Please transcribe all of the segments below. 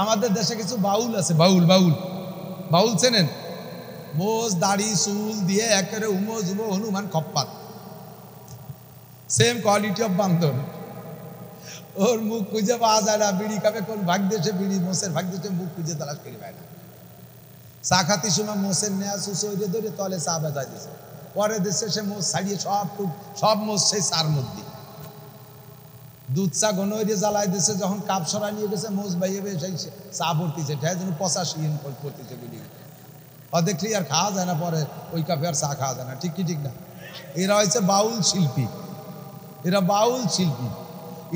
আমাদের দেশে কিছু বাউল আছে, বাউল বাউল বাউল চেনেন? মোজ দাড়ি চুল দিয়ে একেবারে উমো জুমো হনুমান খপ্পাত, সেম কোয়ালিটি অফ বান্দর। ওর মুখ খুঁজে পাওয়া যায় না, বিড়ি খাবে কোন ভাগ দেশে বিড়ি, মোষের ভাগ দেশে মুখ খুঁজে তালাশ করি পায় না। চা খাতির সময় মোষের নেয়া সুসইরে ধরে তলে চা বেজাই দিছে, পরে দেশে সে মোষ ছাড়িয়ে সব মোষ সেই চার মধ্যে দুধ চা ঘন হয়ে জ্বালাই দিছে। যখন কাপ সরা নিয়ে গেছে মোষ বাইয়ে সেই চা ভর্তিছে, ঠেয় যেন 85 পড়তেছে বিড়ি। অদেখলি আর খাওয়া যায় না, পরে ওই কাপে আর চা খাওয়া যায় না। ঠিক কি ঠিক না? এরা হচ্ছে বাউল শিল্পী, এরা বাউল শিল্পী।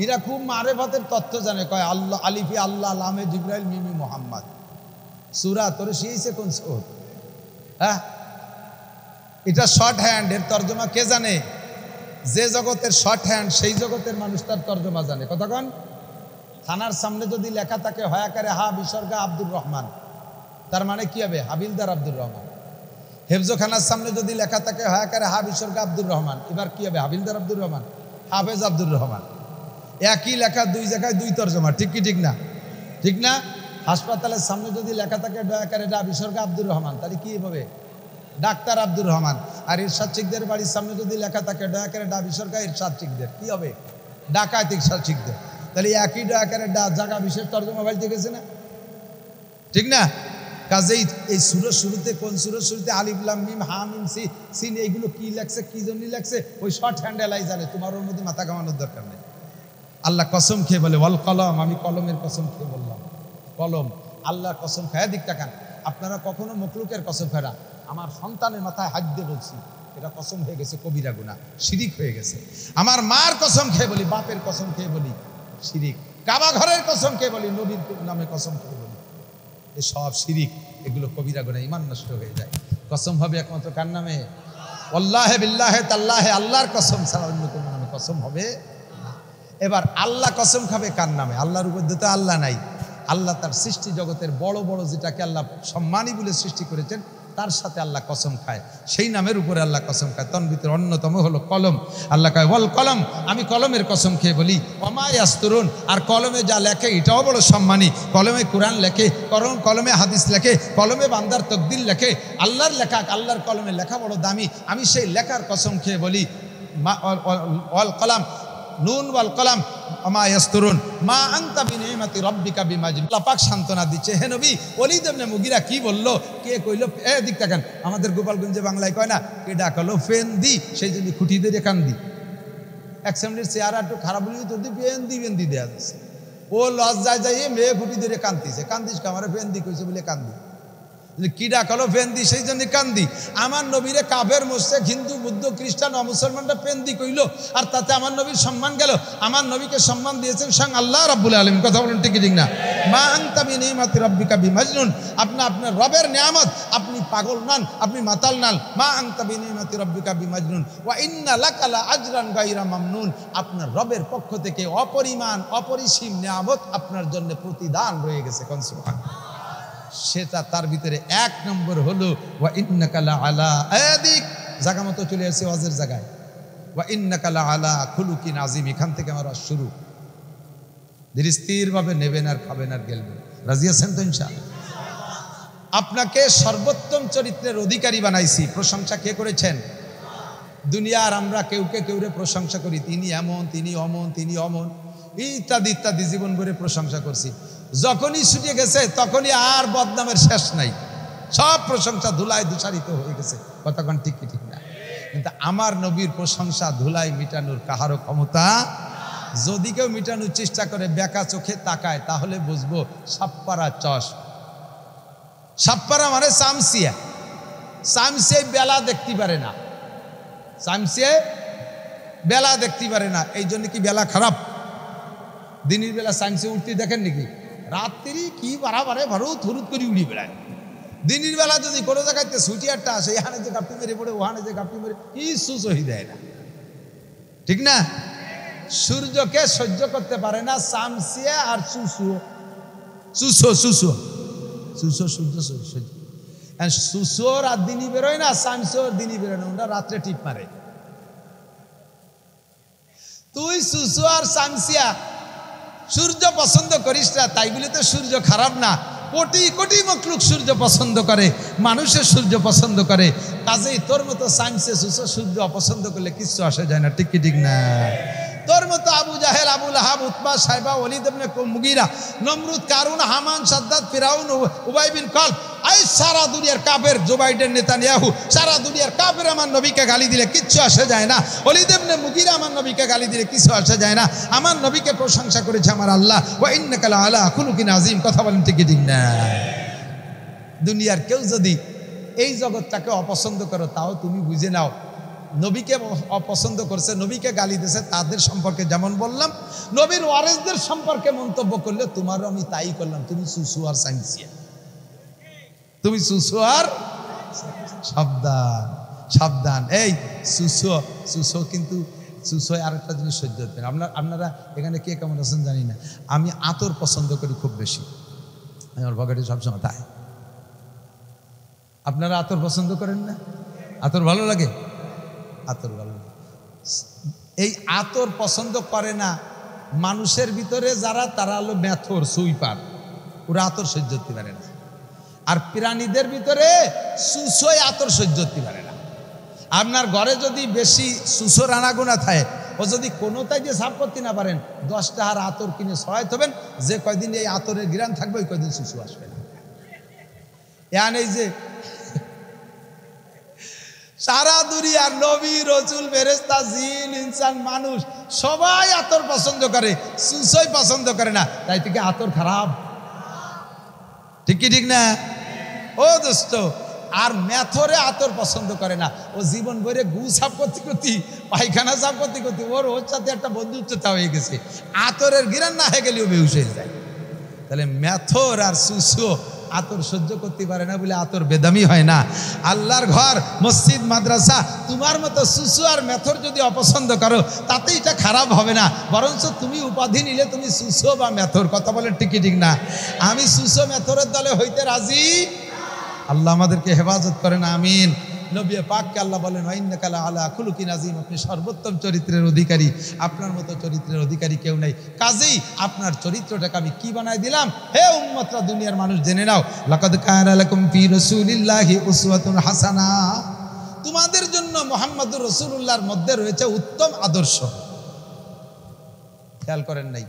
এরা খুব মারেফাতের তথ্য জানে, কয় আল্লাহ আলিফি আল্লাহ লামে জিব্রাইল মিমি মোহাম্মদ সূরা তোরে শিয়েছে কোন সূরা? হ্যাঁ, এটা শর্ট হ্যান্ড, এর তর্জমা কে জানে? যে জগতের শর্ট হ্যান্ড সেই জগতের মানুষ তার তর্জমা জানে। কতক্ষণ? থানার সামনে যদি লেখা থাকে হয়াকারে হা বিসর্গা আব্দুর রহমান, তার মানে কি হবে? হাবিলদার আব্দুর রহমান। হেফজখানার সামনে যদি লেখা থাকে হয়াকারে হা বিসর্গা আব্দুর রহমান, এবার কি হবে? হাবিলদার আব্দুর রহমান, হাফেজ আব্দুর রহমান। একই লেখা দুই জায়গায় দুই তর্জমা। ঠিক কি ঠিক না? ঠিক না? হাসপাতালের সামনে যদি লেখা থাকে দয়াকারে ডা বিসর্গা আব্দুর রহমান, তাহলে কি হবে? ডাক্তার আব্দুর রহমান। আর ইরশাদ শিকদের বাড়ির সামনে যদি লেখা থাকে দয়াকারে ডা বিসর্গা ইরশাদ শিকদের, কি হবে? ডাকাত ইরশাদ শিকদের। তাহলে একই দয়াকারে ডা জায়গা বিশেষ তর্জমা বাড়িতে গেছে না? ঠিক না? কাজেই এই সূরার শুরুতে, কোন সূরার শুরুতে আলিফ লাম মিম হা মিম সিন এইগুলো কি লেখছে, কি জন্য লেখছে, ওই শর্ট হ্যান্ডেলাই জানে। তোমার ওর মধ্যে মাথা ঘামানোর দরকার নেই। আল্লাহ কসম খেয়ে বলে ওয়াল কলম, আমি কলমের কসম খেয়ে বললাম। কলম আল্লাহর কসম খায়। দিক তাকান, আপনারা কখনো মখলুকের কসম খায় না। আমার সন্তানের মাথায় হাত দিয়ে বলছি, এটা কসম হয়ে গেছে কবিরা গুনাহ, শিরিক হয়ে গেছে। আমার মার কসম খেয়ে বলি, বাপের কসম খেয়ে বলি, শিরিক। কাবা ঘরের কসম খেয়ে বলি, নবীর নামে কসম খেয়ে বলি, এই সব শিরিক, এগুলো কবিরা গুনাহ, ঈমান নষ্ট হয়ে যায়। কসম হবে একমাত্র কার নামে? ওয়াল্লাহি বিল্লাহি তাল্লাহি, আল্লাহর কসম ছাড়া অন্য কোনো নামে কসম হবে না। এবার আল্লাহ কসম খাবে কার নামে? আল্লাহর উপর তো আল্লাহ নাই। আল্লাহ তার সৃষ্টি জগতের বড় বড় যেটাকে আল্লাহ সম্মানী বলে সৃষ্টি করেছেন তার সাথে আল্লাহ কসম খায়, সেই নামের উপরে আল্লাহ কসম খায়। তন ভিতরে অন্যতম হলো কলম। আল্লাহ কয় ওয়াল কলম, আমি কলমের কসম খেয়ে বলি। ওমা ইয়াসতুরুন, আর কলমে যা লেখে এটাও বড় সম্মানী। কলমে কোরআন লেখে, কলমে হাদিস লেখে, কলমে বান্দার তকদির লেখে। আল্লাহর লেখা, আল্লাহর কলমে লেখা বড় দামি। আমি সেই লেখার কসম খেয়ে বলি ওয়াল কলম, নুন ওয়াল কলম ওমা ইয়াসতুরুন মা আনতা বিনিমাতি রাব্বিকা বিমাজিদ। আল্লাহ পাক সান্তনা দিচ্ছে, হে নবী। ওলীদ ইবনে মুগীরা কি বললো, কে কইলো? দিক তাকান, আমাদের গোপালগঞ্জে বাংলায় কয় না, কে ডাকলো ফেন্দি, সেই জন্য খুঁটি দিয়ে কান্দি। অ্যাসেম্বলির চেয়ার একটু খারাপ বলি তো ফেন্দি দেওয়া যাচ্ছে। ও লজ্জায় যাইয়ে মেয়ে খুঁটি দিয়ে কান্দিছে। কান্দিস কামারে ফেন্দি কইছে বলে কান্দি। কি ডাকলো? ফেন্দি, সেই জন্য কান্দি। আমার নবীরে কাফের মুশরিক হিন্দু বুদ্ধ খ্রিস্টান ও মুসলমানরা ফেন্দি কইল, আর তাতে আমার নবীর সম্মান গেল। আমার নবীকে সম্মান দিয়েছেন স্বয়ং আল্লাহ রাব্বুল আলামিন। কথা বলুন ঠিক ঠিক না? মা আনতা বিনিমাতি রাব্বিকা বিমাজনুন, আপনি আপনার রবের নিয়ামত, আপনি পাগল নন, আপনি মাতাল নন। মা আনতা বিনিমাতি রাব্বিকা বিমাজনুন ওয়া ইন্না লাকা লা আজরান গায়রা মামনুন, আপনার রবের পক্ষ থেকে অপরিমাণ অপরিসীম নিয়ামত আপনার জন্য প্রতিদান রয়ে গেছে। কোন সুবহানাল্লাহ। সেটা তার ভিতরে এক নম্বর হলো ওয়া ইন্নাকা লা আলা, এদিক জায়গা মতো চলে আসছে ওয়াজের জায়গায়। ওয়া ইন্নাকা লা আলা খুলুকিন আযীম, এখান থেকে আমার শুরু। ধীর স্থির ভাবে নেবেন আর খাবেন আর গেলবেন। রাজি আছেন তো ইনশাআল্লাহ? আপনাকে সর্বোত্তম চরিত্রের অধিকারী বানাইছি। প্রশংসা কে করেছেন? দুনিয়ার আমরা কেউকে কেউরে প্রশংসা করি, তিনি এমন, তিনি অমন, তিনি অমন, ইত্যাদি ইত্যাদি জীবন ভরে প্রশংসা করছি। যখনই ছুটে গেছে তখনই আর বদনামের শেষ নাই, সব প্রশংসা ধুলায় দূষারিত হয়ে গেছে। কতক্ষণ ঠিক কি ঠিক না? কিন্তু আমার নবীর প্রশংসা ধুলায় মিটানোর কাহারও ক্ষমতা। যদি কেউ মিটানোর চেষ্টা করে, বেকা চোখে তাকায়, তাহলে বুঝবো সাপ্পারা চশ। সাপ্পারা মানে চামচিয়া। চামচিয়ায় বেলা দেখতে পারে না, চামচিয়ায় বেলা দেখতে পারে না। এই জন্য কি বেলা খারাপ? দিনের বেলা চামচিয়া উঠতে দেখেন নাকি? রাত্রি কি বাড়াবাড়ে ভারত হরুত করে উড়ি বেড়ায়। দিনের বেলা যদি কোনো জায়গায় ছুটিয়ারটা আসে, এখানে যে গাপটি মেরে পড়ে, ওখানে যে গাপটি মেরে, কিছু সহি দেয় না। ঠিক না? সূর্যকে সহ্য করতে পারে না চামচিয়া আর চুসো সূর্য সহ্য। চুসো রাত দিনই বেরোয় না, চামচিয়া দিনই বেরোয় না, ওরা রাত্রে টিপ মারে। তুই চুসো আর চামচিয়া সূর্য পছন্দ করিস না তাই বলে তো সূর্য খারাপ না। কোটি কোটি মখলুক সূর্য পছন্দ করে, মানুষের সূর্য পছন্দ করে। কাজেই তোর মতো সায়েন্সে সূর্য অপছন্দ করলে কিচ্ছু আসে যায় না, ঠিক কি ঠিক না? তোর মতো আবু জাহেল, আবু লাহাব, উতবা, সাইবা, ওয়ালিদ ইবনে মুগীরা, নমরুদ, কারুন, হামান, সাদ্দাত, ফিরাউন, উবাই বিন খালদ, এই সারা দুনিয়ার কাফের, জো বাইডেন, নেতানিয়াহু, সারা দুনিয়ার কাফের আমার নবীকে গালি দিলে কিচ্ছু আসে যায় না। ওয়ালিদ ইবনে মুগীরা আমার নবীকে গালি দিলে কিছু আসে যায় না। আমার নবীকে প্রশংসা করেছে আমার আল্লাহ, ওয়া ইন্নাকা লাআলা খুলুকিন আযীম। কথা বলেন ঠিক কি ঠিক না? দুনিয়ার কেউ যদি এই জগৎটাকে অপছন্দ করো, তাও তুমি বুঝে নাও নবীকে অপছন্দ করছে, নবীকে গালি দিয়েছে, তাদের সম্পর্কে যেমন বললাম, নবীর ওয়ারিসদের সম্পর্কে মন্তব্য করলে তোমারও আমি তাই করলাম। তুমি সুসু আর সাইন্সিয়া, তুমি সুসু আর সাবধান, সাবধান। এই সুসু কিন্তু সুসু আরেকটা জিনিস সহ্য হতে না। আপনারা এখানে কে কেমন আছেন জানি না, আমি আতর পছন্দ করি খুব বেশি, আমার পকেটে সবসময় তাই। আপনারা আতর পছন্দ করেন না? আতর ভালো লাগে? আতর ভালো লাগে। এই আতর পছন্দ করে না মানুষের ভিতরে যারা, তারা হলো মেথর, সুইপার, ওরা আতর সহ্য করতে পারে না। আর প্রাণীদের ভিতরে সুসই আতর সহ্য করতে পারে না। আপনার ঘরে যদি বেশি সুসো রানাগুনা থাকে, ও যদি কোনোটাই যে সাফ করতে না পারেন, 10 টাকার আতর কিনে সহায় হবেন, যে কয়দিন এই আতরের ঘ্রাণ থাকবে ওই কয়দিন সুসু আসবে না। এই যে সারা দুনিয়ার নবী, রসুল, ফেরেশতা, জিন, ইনসান, মানুষ সবাই আতর পছন্দ করে, সুসই পছন্দ করে না। তাই থেকে আতর খারাপ, ঠিক কি ঠিক না? ও দোস্ত, আর মেথরে আতর পছন্দ করে না। ও জীবন ভরে গু সাফ করতে করতে, পায়খানা সাফ করতে করতে ওর সাথে একটা বন্ধুত্বতা হয়ে গেছে, আতরের ঘিরান না হয়ে গেলেও বেহুশ হয়ে যায়। তাহলে মেথর আর সুসু আতর সহ্য করতে পারে না বলে আতর বেদামি হয় না। আল্লাহর ঘর, মসজিদ, মাদ্রাসা, তোমার মতো সুসু আর মেথর যদি অপছন্দ করো, তাতে এটা খারাপ হবে না, বরঞ্চ তুমি উপাধি নিলে তুমি সুসু বা মেথর। কথা বলে ঠিক ঠিক না? আমি সুসু মেথরের দলে হইতে রাজি। আল্লাহ আমাদেরকে হেফাজত করেন, আমিন। নবী পাককে আল্লাহ বলেন, ইন্নাকা লাআলা খুলুকিন আযীম, আপনি সর্বোত্তম চরিত্রের অধিকারী, আপনার মতো চরিত্রের অধিকারী কেউ নাই। কাজেই আপনার চরিত্রটাকে আমি কি বানাই দিলাম? হে উম্মতরা, দুনিয়ার মানুষ জেনে নাও, লাকাদ কানা লাকুম ফি রাসূলিল্লাহি উসওয়াতুন হাসানা, তোমাদের জন্য মুহাম্মদুর রাসূলুল্লাহর মধ্যে রয়েছে উত্তম আদর্শ। খেয়াল করেন নাই?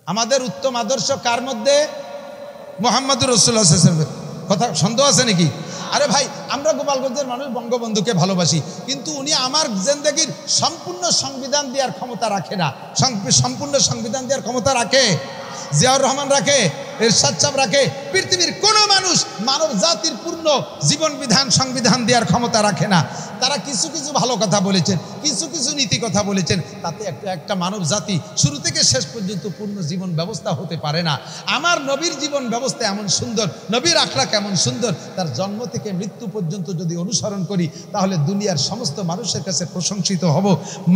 আমাদের উত্তম আদর্শ কার মধ্যে? মুহাম্মদুর রাসূলুল্লাহ সাল্লাল্লাহু আলাইহি ওয়াসাল্লাম। কথা সন্দেহ আছে নাকি? আরে ভাই, আমরা গোপালগঞ্জের মানুষ বঙ্গবন্ধুকে ভালোবাসি, কিন্তু উনি আমার জিন্দেগির সম্পূর্ণ সংবিধান দেওয়ার ক্ষমতা রাখে না। সম্পূর্ণ সংবিধান দেওয়ার ক্ষমতা রাখে জিয়াউর রহমান, রাখে এরশাদ সাহেব, রাখে পৃথিবীর কোনো মানুষ মানব জাতির পূর্ণ জীবন বিধান, সংবিধান দেওয়ার ক্ষমতা রাখে না। তারা কিছু কিছু ভালো কথা বলেছেন, কিছু কিছু নীতি কথা বলেছেন, তাতে একটা মানব জাতি শুরু থেকে শেষ পর্যন্ত পূর্ণ জীবন ব্যবস্থা হতে পারে না। আমার নবীর জীবন ব্যবস্থা এমন সুন্দর, নবীর আখলাক এমন সুন্দর, তার জন্ম থেকে মৃত্যু পর্যন্ত যদি অনুসরণ করি, তাহলে দুনিয়ার সমস্ত মানুষের কাছে প্রশংসিত হব,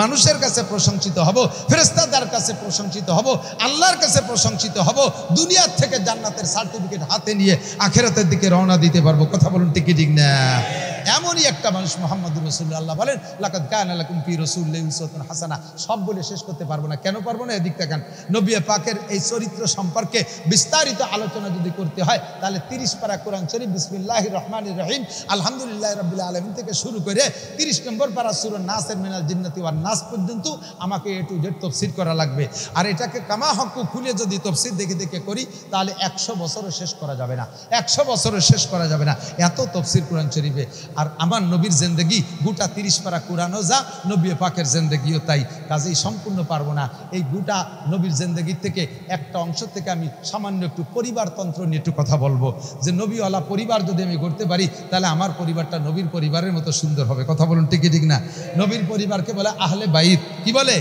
মানুষের কাছে প্রশংসিত হব, ফেরেশতাদের কাছে প্রশংসিত হব, আল্লাহর কাছে প্রশংসিত হব, দুনিয়ার থেকে জান্নাতের সার্টিফিকেট হাতে নিয়ে আখিরাতের দিকে রওনা দিতে পারবো। কথা বলুন ঠিক ঠিক না? এমনই একটা মানুষ মুহাম্মদুর রাসূলুল্লাহ। আল্লাহ বলেন, লাকাদ কানা লাকুম ফি রাসূলিল্লাহি উসওয়াতুন হাসানা। সব বলে শেষ করতে পারবো না। কেন পারবো না? এদিক তাকান। নবী পাকের এই চরিত্র সম্পর্কে বিস্তারিত আলোচনা যদি করতে হয়, তাহলে 30 পারা কোরআন শরীফ বিসমিল্লাহির রহমানির রহিম আলহামদুলিল্লাহি রাব্বিল আলামিন থেকে শুরু করে 30 নম্বর পারা সূরা নাসের মিনাল জিন্নাতি ওয়ান নাস পর্যন্ত আমাকে এ টু জেড তাফসীর করা লাগবে। আর এটাকে কামা হক্কু খুলে যদি তাফসীর দেখে দেখে করি, তাহলে 100 বছরও শেষ করা যাবে না, 100 বছরও শেষ করা যাবে না, এত তাফসীর কোরআন শরীফে। আর আমার নবীর জিন্দেগি গোটা 30 পারা কোরআনও যা, নবী পাকের জিন্দেগিও তাই। কাজেই সম্পূর্ণ পারবো না। এই গোটা নবীর জিন্দেগির থেকে একটা অংশ থেকে আমি সামান্য একটু পরিবারতন্ত্র নিয়ে একটু কথা বলবো, যে নবীওয়ালা পরিবার যদি আমি করতে পারি, তাহলে আমার পরিবারটা নবীর পরিবারের মতো সুন্দর হবে। কথা বলুন ঠিক ঠিক না? নবীর পরিবারকে বলে আহলে বাইত। কি বলে?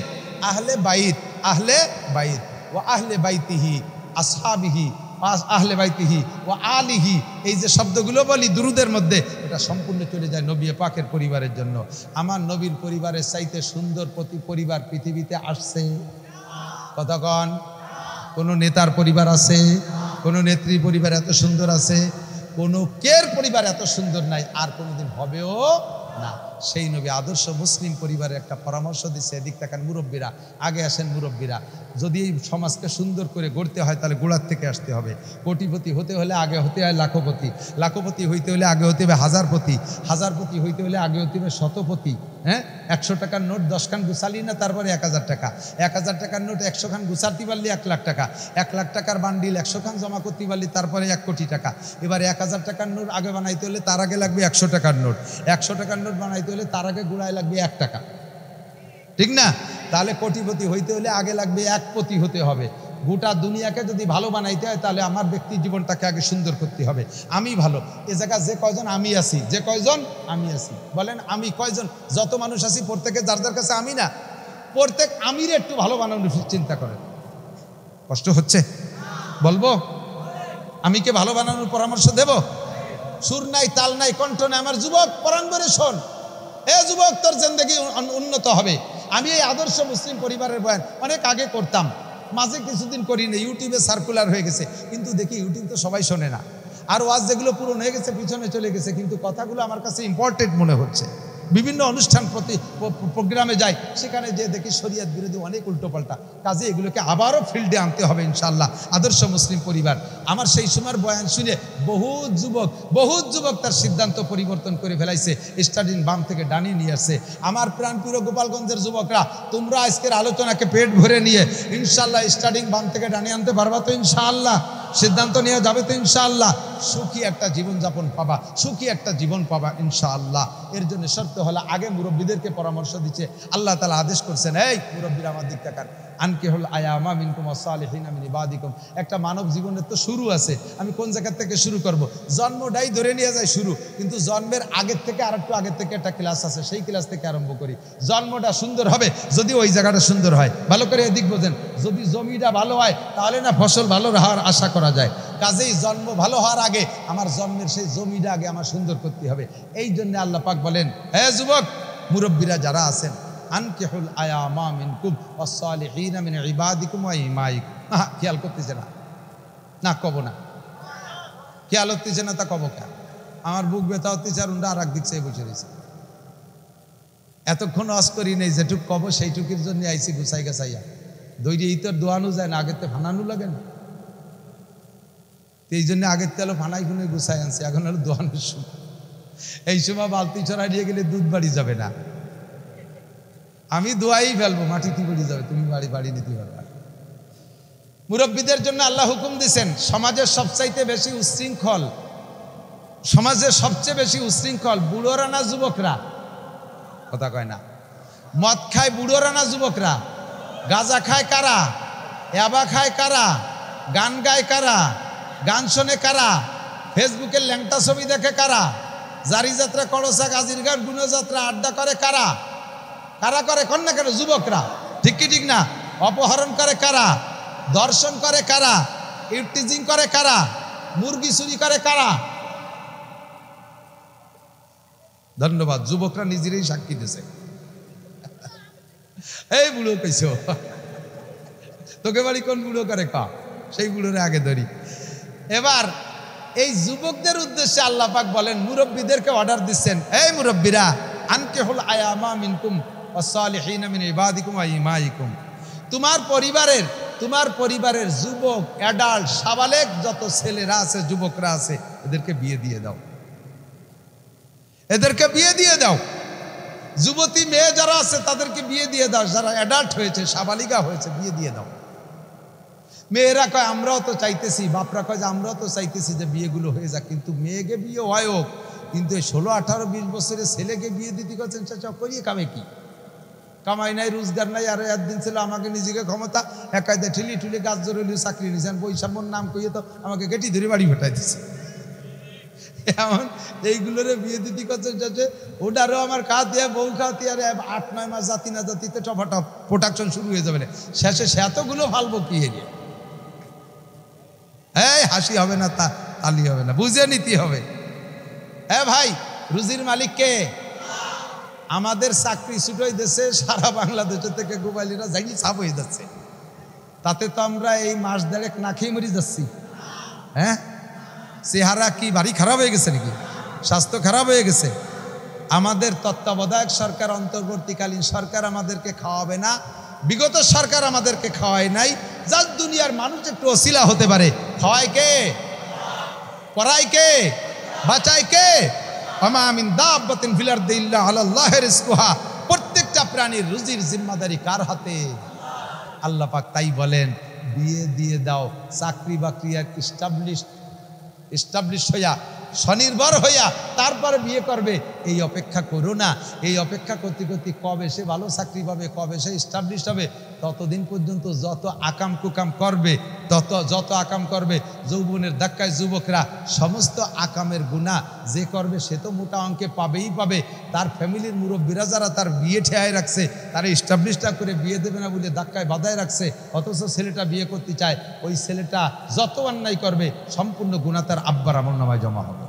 আহলে বাইত। আহলে বাইত ও আহলে বাইতিহি আসহাবিহি, আহলে বাইতিহি ও আলিহি, এই যে শব্দগুলো বলি দুরুদের মধ্যে, এটা সম্পূর্ণ চলে যায় নবী পাকের পরিবারের জন্য। আমার নবীর পরিবারের চাইতে সুন্দর পরিবার পৃথিবীতে আসছে? কতক্ষণ? কোনো নেতার পরিবার আছে? কোনো নেত্রী পরিবার এত সুন্দর আছে? কোনো কের পরিবার এত সুন্দর নাই, আর কোনোদিন হবেও না। সেই নবী আদর্শ মুসলিম পরিবারের একটা পরামর্শ দিচ্ছে, এদিক তাকান মুরব্বীরা, আগে আসেন মুরব্বীরা। যদি এই সমাজকে সুন্দর করে গড়তে হয় তাহলে গোড়ার থেকে আসতে হবে। কোটিপতি হতে হলে আগে হতে হয় লাখপতি, লাখপতি হইতে হলে আগে হতে হবে হাজারপতি, হাজারপতি হইতে হলে আগে হতে হবে শতপতি। হ্যাঁ, 100 টাকার নোট 10 খান গুছালি না, তারপরে 1000 টাকা, 1000 টাকার নোট 100 খান গুছাতে পারলি 1 লাখ টাকা, 1 লাখ টাকার বান্ডিল 100 খান জমা করতে পারলি তারপরে 1 কোটি টাকা। এবার 1000 টাকার নোট আগে বানাইতে হলে তার আগে লাগবে 100 টাকার নোট, 100 টাকার নোট বানাইতে হলে তার আগে গুড়ায় লাগবে 1 টাকা, ঠিক না? তাহলে কোটিপতি হইতে হলে আগে লাগবে 1 কোটি হতে হবে। গোটা দুনিয়াকে যদি ভালো বানাইতে হয় তাহলে আমার ব্যক্তি জীবনটাকে আগে সুন্দর করতে হবে। আমি ভালো, এ জায়গা যে কয়জন আমি আছি, যে কয়জন আমি আছি, বলেন আমি কয়জন? যত মানুষ আছি প্রত্যেকে যার যার কাছে আমি না, প্রত্যেক আমির একটু ভালো বানানোর চিন্তা করেন। কষ্ট হচ্ছে বলবো? আমি কে ভালো বানানোর পরামর্শ দেব? সুর নাই, তাল নাই, কণ্ঠ নাই, আমার যুবক পরাণ করে শোন, এ যুবক তোর জিন্দেগি উন্নত হবে। আমি এই আদর্শ মুসলিম পরিবারের বয়ান অনেক আগে করতাম, মাঝে কিছুদিন করি না, ইউটিউবে সার্কুলার হয়ে গেছে, কিন্তু দেখি ইউটিউব তো সবাই শোনে না। আর ওয়াজ যেগুলো পুরনো হয়ে গেছে পিছনে চলে গেছে, কিন্তু কথাগুলো আমার কাছে ইম্পর্টেন্ট মনে হচ্ছে। বিভিন্ন অনুষ্ঠান প্রোগ্রামে যাই, সেখানে যে দেখি শরিয়ত বিরোধী অনেক উল্টোপাল্টা কাজে, এগুলোকে আবারও ফিল্ডে আনতে হবে ইনশাআল্লাহ। আদর্শ মুসলিম পরিবার, আমার সেই সময়ের বয়ান শুনে বহুত যুবক তার সিদ্ধান্ত পরিবর্তন করে ফেলাইছে, স্টাডিং বাম থেকে ডানি নিয়ে আসছে। আমার প্রাণপ্রিয় গোপালগঞ্জের যুবকরা, তোমরা আজকের আলোচনাকে পেট ভরে নিয়ে ইনশাআল্লাহ স্টাডিং বাম থেকে ডানি আনতে পারবা তো ইনশাআল্লাহ? সিদ্ধান্ত নিয়ে যাবে তো ইনশাআল্লাহ? সুখী একটা জীবনযাপন পাবা, সুখী একটা জীবন পাবা ইনশাআল্লাহ। এর জন্য শর্ত হলো আগে মুরব্বীদেরকে পরামর্শ দিচ্ছে, আল্লাহ তাআলা আদেশ করছেন, এই মুরব্বীরা আমার দিক তাকান, আনকিহুল আয়ামা মিনকুম ওয়াসসালিহিনা মিন ইবাদিকুম। একটা মানব জীবনের তো শুরু আছে, আমি কোন জায়গা থেকে শুরু করব? জন্মটাই ধরে নিয়ে যায় শুরু, কিন্তু জন্মের আগের থেকে আর একটু আগের থেকে একটা ক্লাস আছে, সেই ক্লাস থেকে আরম্ভ করি। জন্মটা সুন্দর হবে যদি ওই জায়গাটা সুন্দর হয়, ভালো করে এদিক বোঝেন। যদি জমিটা ভালো হয় তাহলে না ফসল ভালো হওয়ার আশা করা যায়। কাজেই জন্ম ভালো হওয়ার আগে আমার জন্মের সেই জমিটা আগে আমার সুন্দর করতে হবে। এই জন্য আল্লাহ পাক বলেন, হে যুবক মুরব্বীরা যারা আছেন, আনকিহুল আয়ামা মিনকুম ওয়াসসালিহিনা মিন ইবাদিকুম ওয়া ইমাইকুম। খেয়াল করতেছে না? না কব না, খেয়াল হতেছে না, তা কব কেন? আমার বুক ব্যথা হতেছে আর উন্ডা আর এক দিক চেয়ে বসে রয়েছে। এতক্ষণ অস করি নেই, যেটুক কব সেইটুকির জন্য আইসি গুছাই গাছাইয়া। দৈরি তোর দোয়ানো যায় না, আগের তে ফানানো লাগে না, এই জন্য আগের তেলো ফানাই খুনে গুছাই আনছে, এখন হলো দোয়ানোর সময়। এই সময় বালতি ছড়াই নিয়ে গেলে দুধ বাড়ি যাবে না, আমি দোয়াই ফেলবো, মাটিতে বাড়ি যাবে, তুমি বাড়ি নিতে পারবে। মুরব্বীদের জন্য আল্লাহ হুকুম দিয়েছেন, সমাজের সবচাইতে বেশি উচ্ছৃঙ্খল, সমাজের সবচেয়ে বেশি উচ্ছৃঙ্খল বুড়োরা না যুবকরা? কথা কয় না। মদ খায় বুড়োরা না যুবকরা? গাঁজা খায় কারা? ইয়াবা খায় কারা? গান গায় কারা? গান শোনে কারা? ফেসবুকের ল্যাংটা ছবি দেখে কারা? জারি যাত্রা, কড়সা, গাজির গান, গুণযাত্রা, আড্ডা করে কারা? কারা করে? কন না কেন? যুবকরা। ঠিক কি ঠিক না? অপহরণ করে কারা? ধর্ষণ করে কারা? ইফটিজিং করে কারা? মুরগি চুরি করে কারা? ধন্যবাদ, যুবকরা নিজেরাই সাক্ষী দিছে। এই বুড়ো কইছ, তোকে বাড়ি কোন বুড়ো করে কা, সেই বুড়োরে আগে ধরি। এবার এই যুবকদের উদ্দেশ্যে আল্লাহ পাক বলেন, মুরব্বীদেরকে অর্ডার দিচ্ছেন, এই মুরব্বীরা, আনকিহুল আয়ামা মিনকুম ওয়াসসালিহিনা মিন ইবাদিকুম ওয়া ইমাইকুম। তোমার পরিবারের যুবক, অ্যাডাল্ট, সাবালেক যত ছেলেরা আছে, যুবকরা আছে, এদেরকে বিয়ে দিয়ে দাও, এদেরকে বিয়ে দিয়ে দাও। যুবতী মেয়ে যারা আছে তাদেরকে বিয়ে দিয়ে দাও, যারা অ্যাডাল্ট হয়েছে, সাবালিকা হয়েছে, বিয়ে দিয়ে দাও। মেয়েরা কয় আমরাও তো চাইতেছি, বাপরা কয় যে আমরাও তো চাইতেছি যে বিয়েগুলো হয়ে যাক, কিন্তু মেয়েকে বিয়ে হয় হোক, কিন্তু এই 16, 18, 20 বছরের ছেলেকে বিয়ে দিতে করছেন, চাচা করিয়ে কামে কি? কামাই নাই, রোজগার নাই, আর একদিন ছিল আমাকে নিজেকে ক্ষমতা একাইদে ঠেলি ঠুলি গাছ জোরে চাকরি নিয়েছেন, বৈষম্যর নাম কইয়ে তো আমাকে গেটি ধরে বাড়ি ভেটাই দিচ্ছে। এমন এইগুলোরে বিয়ে দিতে করছেন, চাচে ওটারও আমার কাজ দিয়ে বউ খাওয়াতে, আর 8-9 মাস জাতি না জাতিতে টপাটপ প্রোডাকশন শুরু হয়ে যাবে না, শেষে সে এতগুলো ফালবো কি এরিয়া। এই হাসি হবে না, তালি হবে না, বুঝে নিতে হবে। হ্যাঁ ভাই, রুজির মালিক কে? আমাদের চাকরি ছুটোই দেশে, সারা বাংলাদেশের থেকে গোবাইলিরা যাই চাপ হয়ে যাচ্ছে, তাতে তো আমরা এই মাস দেড়েক না খেয়ে মরে যাচ্ছি। হ্যাঁ, চেহারা কি বাড়ি খারাপ হয়ে গেছে নাকি? স্বাস্থ্য খারাপ হয়ে গেছে? আমাদের তত্ত্বাবধায়ক সরকার, অন্তর্বর্তীকালীন সরকার আমাদেরকে খাওয়াবে না, বিগত সরকার আমাদেরকে খাওয়ায় নাই। যার দুনিয়ার মানুষ একটু ওসিলা হতে পারে, খাওয়ায় কে, পড়ায় কে, বাঁচায় কে? ওমা মিন দাব্বাতিন ফিল আরদি ইল্লা আলাল্লাহি রিজকুহা। প্রত্যেকটা প্রাণীর রুজির জিম্মাদারি কার হাতে? আল্লাহ পাক তাই বলেন, বিয়ে দিয়ে দাও, চাকরি বাকরি আর এস্টাবলিশ হইয়া, স্বনির্ভর হইয়া তারপরে বিয়ে করবে, এই অপেক্ষা করো না। এই অপেক্ষা করতে করতে কবে সে ভালো চাকরি পাবে, কবে সে এস্টাবলিশ হবে, ততদিন পর্যন্ত যত আকাম কুকাম করবে, যত আকাম করবে, যৌবনের ধাক্কায় যুবকরা সমস্ত আকামের গুনাহ যে করবে সে তো মোটা অঙ্কে পাবেই পাবে। তার ফ্যামিলির মুরব্বীরা যারা তার বিয়ে ঠেয়ায় রাখছে, তারা এস্টাবলিশটা করে বিয়ে দেবে না বলে ধাক্কায় বাধায় রাখছে, অথচ ছেলেটা বিয়ে করতে চায়, ওই ছেলেটা যত অন্যায় করবে সম্পূর্ণ গুনাহ তার আব্বার আমলনামায় জমা হবে।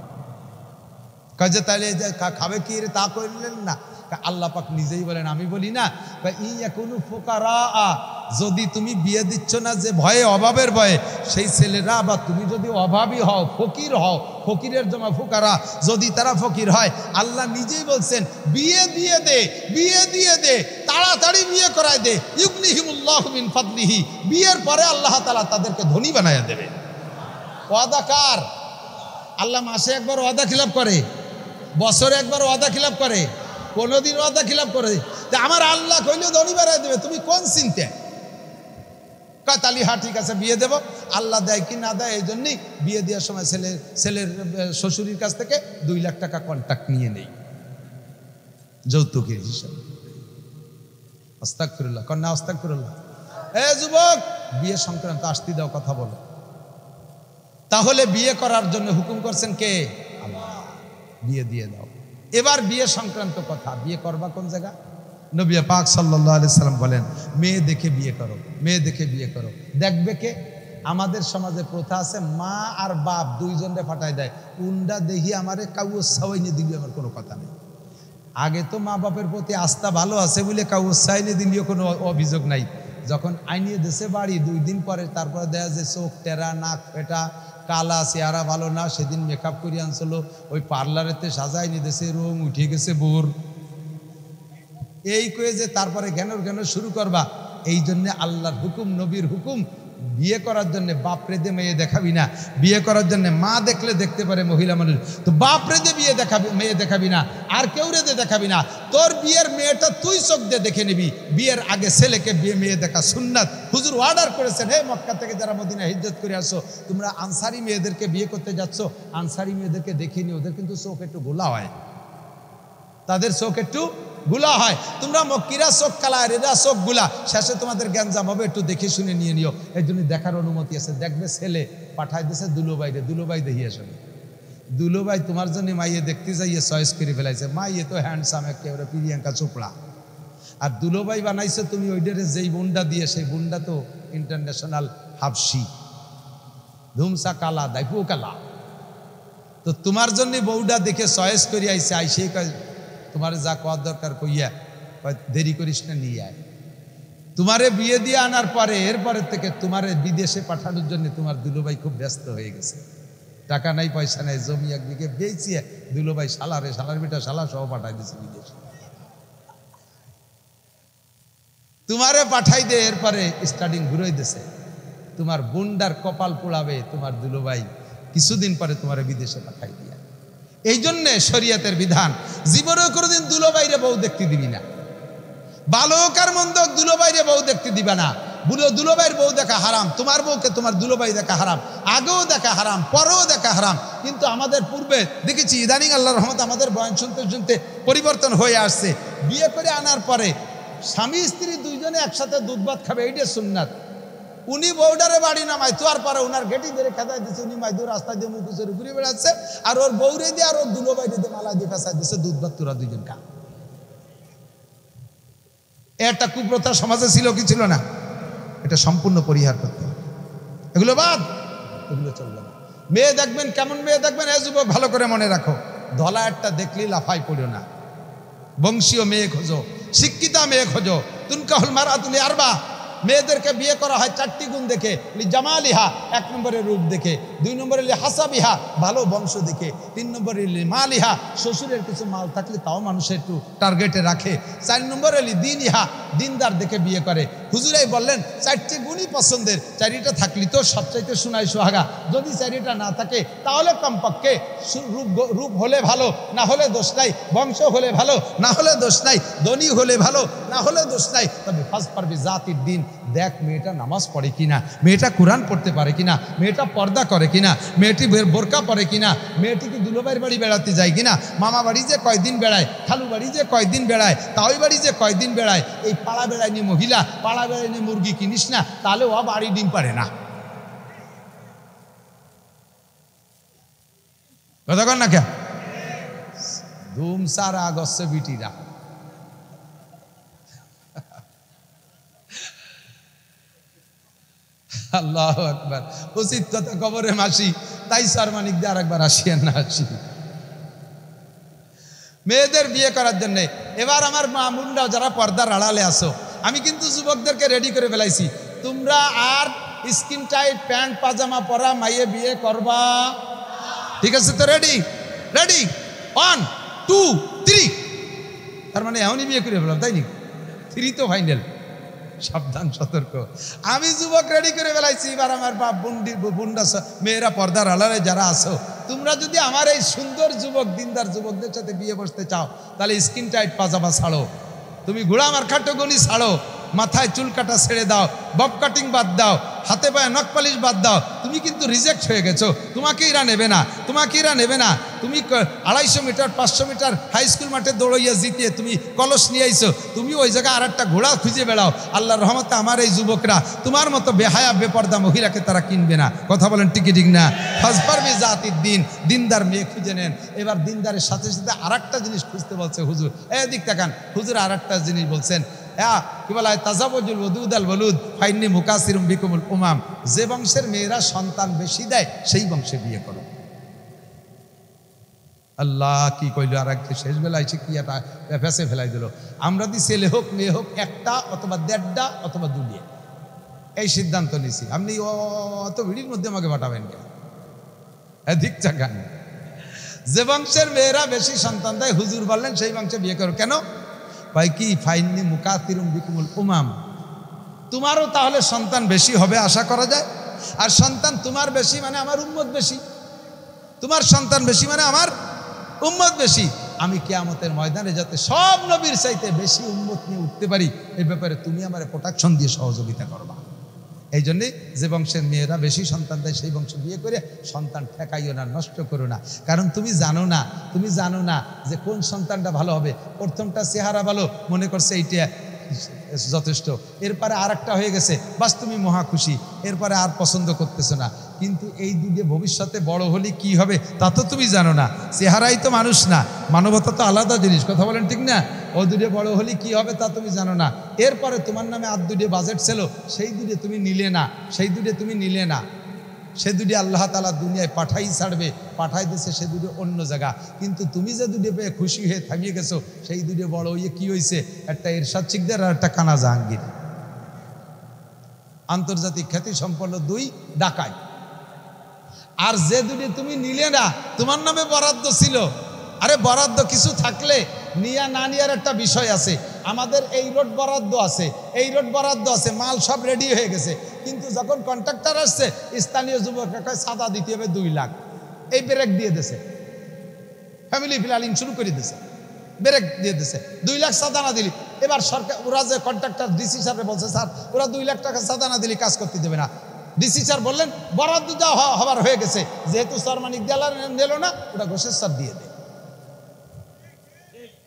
কাজে তাইলে যে খাবে কি রে, তা করলেন না? আল্লাহ পাক নিজেই বলেন, আমি বলি না, ইয়াকুনু ফুকারা, যদি তুমি বিয়ে দিচ্ছ না যে ভয়ে, অভাবের ভয়ে, সেই ছেলেরা, বা তুমি যদি অভাবী হও, ফকির হও, ফকিরের জমা ফুকারা, যদি তারা ফকির হয়, আল্লাহ নিজেই বলছেন বিয়ে দিয়ে দে, বিয়ে দিয়ে দে, তাড়াতাড়ি বিয়ে করায় দে, ইউগনিহিমুল্লাহু মিন ফাদলিহি। বিয়ের পরে আল্লাহ তাআলা তাদেরকে ধনী বানায়া দেবে। ওয়াদা কার? আল্লাহ মাসে একবার ওয়াদা খিলাফ করে, বছরে একবার ওয়াদা খিলাফ করে, কোনোদিন ওয়াদা খিলাফ করে? আমার আল্লাহ কইলেও ধনী বানায় দেবে, তুমি কোন চিন্তা? তালি হ্যাঁ ঠিক আছে বিয়ে দেব, আল্লাহ দেয় কি না দেয়, এই জন্যই বিয়ে দেওয়ার সময় ছেলের শ্বশুরের কাছ থেকে 2 লাখ টাকা কন্ট্যাক্ট নিয়ে নেই যৌতুকের হিসাবে। আস্তাগফিরুল্লাহ, কন্যা আস্তাগফিরুল্লাহ। যুবক, বিয়ে সংক্রান্ত আসতে দাও, কথা বলো। তাহলে বিয়ে করার জন্য হুকুম করছেন কে? আল্লাহ। বিয়ে দিয়ে দাও। এবার বিয়ে সংক্রান্ত কথা, বিয়ে করবা কোন জায়গা? নবী পাক সাল্লাল্লাহু আলাইহি সাল্লাম বলেন, মেয়ে দেখে বিয়ে করো, মেয়ে দেখে বিয়ে করো। দেখবে কে? আমাদের সমাজে প্রথা আছে, মা আর বাপ দুইজনরে ফাটাই দেয়, উন্ডা দেখি আমারে কাউস সাইনে দিবি, আমার কোনো কথা নেই। আগে তো মা বাপের প্রতি আস্থা ভালো আছে বলে কাউস সাইনে দিলেও কোনো অভিযোগ নাই। যখন আইনিয়ে দেশে বাড়ি 2 দিন পরে তারপরে দেখা যায় চোখ টেরা, নাক ফেটা, কালা, চেহারা ভালো না, সেদিন মেকআপ করে আনছিল, ওই পার্লারেতে সাজাই নিয়ে দেশে, রং উঠে গেছে বোর, এই কয়ে যে তারপরে জ্ঞান শুরু করবা। এই জন্যে আল্লাহর হুকুম, নবীর হুকুম, বিয়ে করার জন্য বাপরে দে মেয়ে দেখাবি না। বিয়ে করার জন্য মা দেখলে দেখতে পারে মহিলা মানুষ, তো বাপরে দে বিয়ে দেখাবি, মেয়ে দেখাবি না, আর কেউ রে দে দেখাবি না। তোর বিয়ের মেয়েটা তুই চোখ দিয়ে দেখে নিবি। বিয়ের আগে ছেলেকে মেয়ে দেখা সুন্নাত। হুজুর অর্ডার করেছেন, হে মক্কা থেকে যারা মদিনা হিজরত করে আসো, তোমরা আনসারি মেয়েদেরকে বিয়ে করতে যাচ্ছ, আনসারি মেয়েদেরকে দেখে নি, ওদের কিন্তু চোখ একটু গোলা হয়, তাদের চোখ একটু গুলা হয়। তোমরা মক্কিরা চোখ কালা, এরা চোখ গুলা, শেষে তোমাদের গ্যাঞ্জাম হবে, একটু দেখে শুনে নিয়ে নিও। এই জন্য দেখার অনুমতি আছে। দেখবে ছেলে পাঠাই দিয়েছে দুলোবাইরে, দুলোবাই দেখিয়ে আসবে। দুলোবাই তোমার জন্য মাইয়ে দেখতে যাইয়ে চয়েস করে ফেলাইছে, মাইয়ে তো হ্যান্ডসাম একেবারে প্রিয়াঙ্কা চোপড়া, আর দুলোবাই বানাইছে তুমি ওইটারে যেই বুন্ডা দিয়ে, সেই বুন্ডা তো ইন্টারন্যাশনাল হাফসি, ধুমসা কালা, দাইপু কালা। তো তোমার জন্য বউডা দেখে চয়েস করে আইসে, আইসে তোমার যা করার দরকার কইয়া দেরি করিস না, নিয়ে আয়। তোমারে বিয়ে দিয়ে আনার পরে এরপরের থেকে তোমারে বিদেশে পাঠানোর জন্য তোমার দুলোভাই খুব ব্যস্ত হয়ে গেছে। টাকা নাই, পয়সা নাই, জমি একদিকে বেচিয়ে দুলোভাই শালার বেটা শালা সহ পাঠাই দিয়েছে বিদেশে। তোমারে পাঠাই দে, এরপরে স্টার্টিং ঘুরাই দিছে। তোমার বুন্ডার কপাল পোড়াবে তোমার দুলোভাই, কিছুদিন পরে তোমারে বিদেশে পাঠাই দিয়া। এই জন্যে শরীয়তের বিধান, জীবনে কোনোদিন দুলোবাইরে বউ দেখতে দিবি না। ভালো কার মন্দ, দুলোবাইরে বউ দেখতে দিবা না। দুলোবাইয়ের বউ দেখা হারাম, তোমার বউকে তোমার দুলোবাই দেখা হারাম, আগেও দেখা হারাম, পরেও দেখা হারাম। কিন্তু আমাদের পূর্বে দেখেছি, ইদানিং আল্লাহর রহমত আমাদের বয়ান শুনতে শুনতে পরিবর্তন হয়ে আসছে। বিয়ে করে আনার পরে স্বামী স্ত্রী দুইজনে একসাথে দুধ ভাত খাবে, এইটা সুন্নাত। উনি বউডারে বাড়ি নামায়, তো আর পরে ওনার গেটি ধরে খেদাই দিচ্ছে, উনি মাইদুর রাস্তা দিয়ে মুখ উচরে ঘুরে বেড়াচ্ছে, আর ওর বউরে দিয়ে আর ওর দুলোবাইরে দিয়ে মালা দিয়ে ফেসাই দিচ্ছে, দুধ ভাত তোরা দুইজন খা। একটা কুপ্রথা সমাজে ছিল কি ছিল না? এটা সম্পূর্ণ পরিহার করতে হবে। এগুলো বাদ, এগুলো চলবে না। মেয়ে দেখবেন, কেমন মেয়ে দেখবেন? এ যুবক ভালো করে মনে রাখো, ধলা একটা দেখলেই লাফাই পড়ো না। বংশীয় মেয়ে খোঁজো, শিক্ষিতা মেয়ে খোঁজো। তুনকাহুল মারাতুল আরবা, মেয়েদেরকে বিয়ে করা হয় 4টি গুণ দেখে, জামালিহা 1 নম্বরের রূপ দেখে, 2 নম্বরে হাসাবিহা ভালো বংশ দেখে, 3 নম্বরে মালিহা শ্বশুরের কিছু মাল থাকলে তাও মানুষ একটু টার্গেটে রাখে, 4 নম্বরে দিনইহা দিনদার দেখে বিয়ে করে। হুজুরাই বললেন 4টি গুণই পছন্দের, 4টা থাকলে তো সবচাইতে সোনাই সোহাগা, যদি 4টা না থাকে তাহলে কমপক্ষে রূপ হলে ভালো, না হলে দোষ নাই, বংশ হলে ভালো, না হলে দোষ নাই, ধনী হলে ভালো, না হলে দোষ নাই, তবে ফাজ পারবি জাতির দিন, দেখ মেয়েটা নামাজ পড়ে কিনা, মেয়েটা কোরআন পড়তে পারে কিনা, মেয়েটা পর্দা করে কিনা, মেয়েটি বোরকা পরে কিনা, মেয়েটি কি দুলোবাইয়ের বাড়ি বেড়াতে যায় কিনা, মামা বাড়ি যে কয়দিন বেড়ায়, খালু বাড়ি যে কয়দিন বেড়ায়, তাওই বাড়ি যে কয়দিন বেড়ায়। এই পাড়া বেড়ায়নি মহিলা, পাড়া বেড়ায়নি মুরগি কিনিস না, তাহলে ও বাড়ি ডিম পারে না। কথা কর না কে ধুম সারা আগস্টে বিটিরা আল্লাহ আকবার। উচিত কথা কবরে মাসি, তাই সারমানিক দিয়ে আরেকবার আসিয়েন না আসি মেয়েদের বিয়ে করার জন্য। এবার আমার মা মুন্ডাও যারা পর্দার আড়ালে আসো, আমি কিন্তু যুবকদেরকে রেডি করে ফেলাইছি, তোমরা আর স্কিন টাইট প্যান্ট পাজামা পরা মাইয়ে বিয়ে করবা, ঠিক আছে তো? রেডি রেডি 1 2 3, তার মানে এমনই বিয়ে করে ফেলাম, তাই নি? 3 তো ফাইনাল, সাবধান সতর্ক। আমি যুবক রেডি করে ফেলাইছি। এবার আমার বাপ বুন্ডা মেয়েরা পর্দার আড়ালে যারা আসো, তোমরা যদি আমার এই সুন্দর যুবক দিনদার যুবকদের সাথে বিয়ে বসতে চাও, তাহলে স্কিন টাইট পাজামা ছাড়ো, তুমি ঘোড়া মার্কাটো গনি ছাড়ো, মাথায় চুল কাটা ছেড়ে দাও, বব কাটিং বাদ দাও, হাতে পায়ে নখ পালিশ বাদ দাও। তুমি কিন্তু রিজেক্ট হয়ে গেছো, তোমাকে এরা নেবে না, তোমাকে এরা নেবে না। তুমি 250 মিটার 500 মিটার হাই স্কুল মাঠে দৌড়াইয়া জিতিয়ে তুমি কলস নিয়ে আইছো, তুমি ওই জায়গায় আর একটা ঘোড়া খুঁজে বেড়াও। আল্লাহর রহমতে আমার এই যুবকরা তোমার মতো বেহায়া বেপর্দা মহিলাকে তারা কিনবে না। কথা বলেন ঠিক ঠিক না? ফাজ পারবি জাতির দিন, দিনদার মেয়ে খুঁজে নেন। এবার দিনদারের সাথে সাথে আর একটা জিনিস খুঁজতে বলছে হুজুর। এদিক তাকান, হুজুর আর একটা জিনিস বলছেন, কি বলা হয়, তাজাবুজুল ওদুদ আল ওলুদ ফাইন্নি মুকাসিরুম বিকুমুল উমাম। যে বংশের মেয়েরা সন্তান বেশি দেয় সেই বংশে বিয়ে করো। আল্লাহ কি কইল, আর একটা শেষ বেলায় সে কি একটা ফেসে ফেলাই দিল। আমরা দি ছেলে হোক মেয়ে হোক, একটা অথবা 1.5টা অথবা 2, এই সিদ্ধান্ত নিছি। আপনি অত ভিড়ির মধ্যে আমাকে পাঠাবেন কেন? ঠিক চাকান, যে বংশের মেয়েরা বেশি সন্তান দেয় হুজুর বললেন সেই বংশে বিয়ে করো। কেন ভাই? কি ফাইন্নি মুকাতিরুম বিকুমুল উমাম, তোমারও তাহলে সন্তান বেশি হবে আশা করা যায়। আর সন্তান তোমার বেশি মানে আমার উম্মত বেশি, তোমার সন্তান বেশি মানে আমার উম্মত বেশি। আমি কিয়ামতের ময়দানে যাতে সব নবীর চাইতে বেশি উম্মত নিয়ে উঠতে পারি, এই ব্যাপারে তুমি আমার প্রোটেকশন দিয়ে সহযোগিতা করবা। এই জন্যে যে বংশের মেয়েরা বেশি সন্তান দেয় সেই বংশ বিয়ে করে সন্তান ঠেকাইও না, নষ্ট করো না। কারণ তুমি জানো না যে কোন সন্তানটা ভালো হবে। প্রথমটা চেহারা ভালো, মনে করছে এইটা যথেষ্ট, এরপরে আর একটা হয়ে গেছে, বাস তুমি মহা খুশি, এরপরে আর পছন্দ করতেছো না। কিন্তু এই দুটো ভবিষ্যতে বড় হলে কি হবে তা তো তুমি জানো না। চেহারাই তো মানুষ না, মানবতা তো আলাদা জিনিস। কথা বলেন ঠিক না? ও দুটো বড় হলে কি হবে তা তুমি জানো না। এরপরে তোমার নামে আর 2 বাজেট ছিল, সেই 2 তুমি নিলে না, সেই 2 তুমি নিলে না। সে 2 আল্লাহ তাআলা দুনিয়ায় পাঠাই ছাড়বে, পাঠাই দিয়েছে সে 2 অন্য জায়গা। কিন্তু তুমি যে 2 পেয়ে খুশি হয়ে থামিয়ে গেছো, সেই 2 বড় হয়ে কি হয়েছে? একটা এরশাদ শিকদার আর একটা কানা জাহাঙ্গীর। আন্তর্জাতিক খ্যাতি সম্পন্ন 2 ডাকাই। আর যে 2 তুমি নিলে না, তোমার নামে বরাদ্দ ছিল। আরে বরাদ্দ কিছু থাকলে নিয়া না নিয়ার একটা বিষয় আছে। আমাদের এই রোড বরাদ্দ আছে, এই রোড বরাদ্দ আছে, মাল সব রেডি হয়ে গেছে। কিন্তু যখন কন্ট্রাক্টর আসছে, স্থানীয় যুবককে সাদা দিতে হবে 2 লাখ, এই ব্রেক দিয়ে দিয়েছে, ফ্যামিলি প্ল্যানিং শুরু করে দিয়েছে, ব্রেক দিয়ে দিয়েছে। 2 লাখ সাদা না দিলি, এবার সরকার ওরা যে কন্ট্রাক্টর ডিসি স্যারে বলছে, স্যার ওরা 2 লাখ টাকা সাদা না দিলি কাজ করতে দেবে না। ডিসি স্যার বললেন বরাদ্দ দেওয়া হবার হয়ে গেছে, যেহেতু সরমানিক দেলা নিল না, ওটা ঘোষের স্যার দিয়ে দে।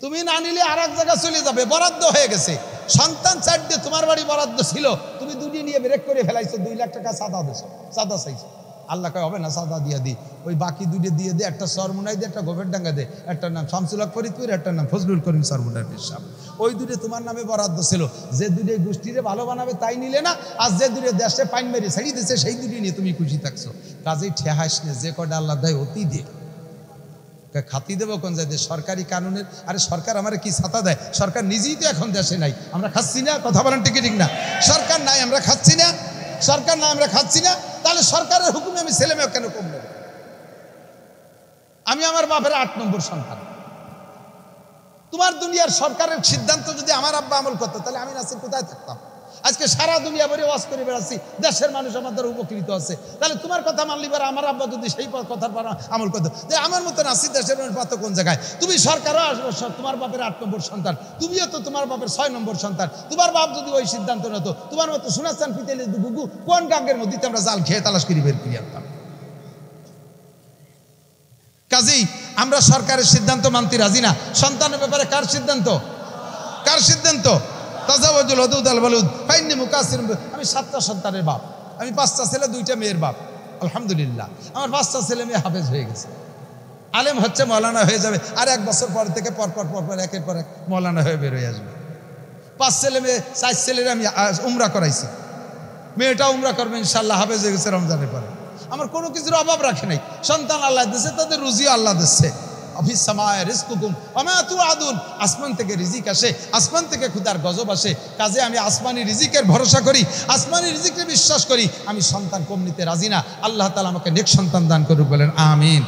তুমি না নিলে আর এক জায়গায় চলে যাবে, বরাদ্দ হয়ে গেছে। সন্তান 4 দিয়ে তোমার বাড়ি বরাদ্দ ছিল, তুমি 2 নিয়ে ব্রেক করে ফেলাইছো, 2 লাখ টাকা সাদা দিছো, সাদা চাইছো। আল্লাহ কয় হবে না, সাদা দিয়ে দি, ওই বাকি 2 দিয়ে দে, একটা সরমুনাই দে, একটা গোবের ডাঙ্গা দে, একটার নাম শামসুল হক ফরিদপুর, একটার নাম ফজলুল করিম সরমুনার পেশাব। ওই 2 তোমার নামে বরাদ্দ ছিল। যে 2 গোষ্ঠীরে ভালো বানাবে তাই নিলে না, আর যে 2 দেশে পাইন মেরে ছাড়ি দিচ্ছে সেই 2 নিয়ে তুমি খুশি থাকছো। কাজেই ঠেহাস নে, যে কটা আল্লাহ দেয় অতি দিয়ে। খাতি দেবো কোন জায়গায়? সরকারি কানুনের। আরে সরকার আমার কি ছাতা দেয়? সরকার নিজেই তো এখন দেশে নাই, আমরা খাচ্ছি না। কথা বলেন ঠিক ঠিক না? সরকার নাই আমরা খাচ্ছি না, সরকার নাই আমরা খাচ্ছি না। তাহলে সরকারের হুকুমে আমি ছেলে মেয়ে কেন কম নেব? আমি আমার বাপের 8 নম্বর সন্তান। তোমার দুনিয়ার সরকারের সিদ্ধান্ত যদি আমার আব্বা আমল করতো তাহলে আমি নাসির কোথায় থাকতাম? আজকে সারা দুনিয়া ভরে ওয়াজ করে বেড়াচ্ছি, দেশের মানুষ আমাদের উপকৃত আছে। তাহলে তোমার কথা মানলি পারে আমার আব্বা যদি সেই কথার আমল করতো, যে আমার মতো নাসির দেশের মানুষ পাতো কোন জায়গায়? তুমি সরকারও আসবো, তোমার বাপের 8 নম্বর সন্তান, তুমিও তো তোমার বাপের 6 নম্বর সন্তান। তোমার বাপ যদি ওই সিদ্ধান্ত নিত, তোমার মতো সোনাস্তান পিতেলে গুগু কোন গাঙ্গের মধ্যে আমরা জাল খেয়ে তালাশ করি বের করে আনতাম। কাজেই আমরা সরকারের সিদ্ধান্ত মানতে রাজি না। সন্তানের ব্যাপারে কার সিদ্ধান্ত? কার সিদ্ধান্ত? তাজাওয়াজুল হুদুদ আল বালুদ ফাইন্নী মুকাসসির। আমি 7টা সন্তানের বাপ, আমি 5টা ছেলে 2টা মেয়ের বাপ। আলহামদুলিল্লাহ আমার 5টা ছেলে মেয়ে হাফেজ হয়ে গেছে, আলেম হচ্ছে, মৌলানা হয়ে যাবে। আর 1 বছর পর থেকে পরপর একের পর এক মৌলানা হয়ে বের হয়ে আসবে। 5 ছেলে মেয়ে, 4 ছেলের আমি উমরা করাইছি, মেয়েটা উমরা করবে ইনশাল্লাহ, হাফেজ হয়ে গেছে রমজানের পরে। আমার কোনো কিছুর অভাব রাখে নাই। সন্তান আল্লাহ দিচ্ছে, তাদের রুজিও আল্লাহ দিচ্ছে। আসমান থেকে রিজিক আসে, আসমান থেকে ক্ষুধার গজব আসে। কাজে আমি আসমানি রিজিকের ভরসা করি, আসমানি রিজিকে বিশ্বাস করি। আমি সন্তান কম নিতে রাজি না। আল্লাহ তাআলা আমাকে নেক সন্তান দান করুক, বলেন আমিন।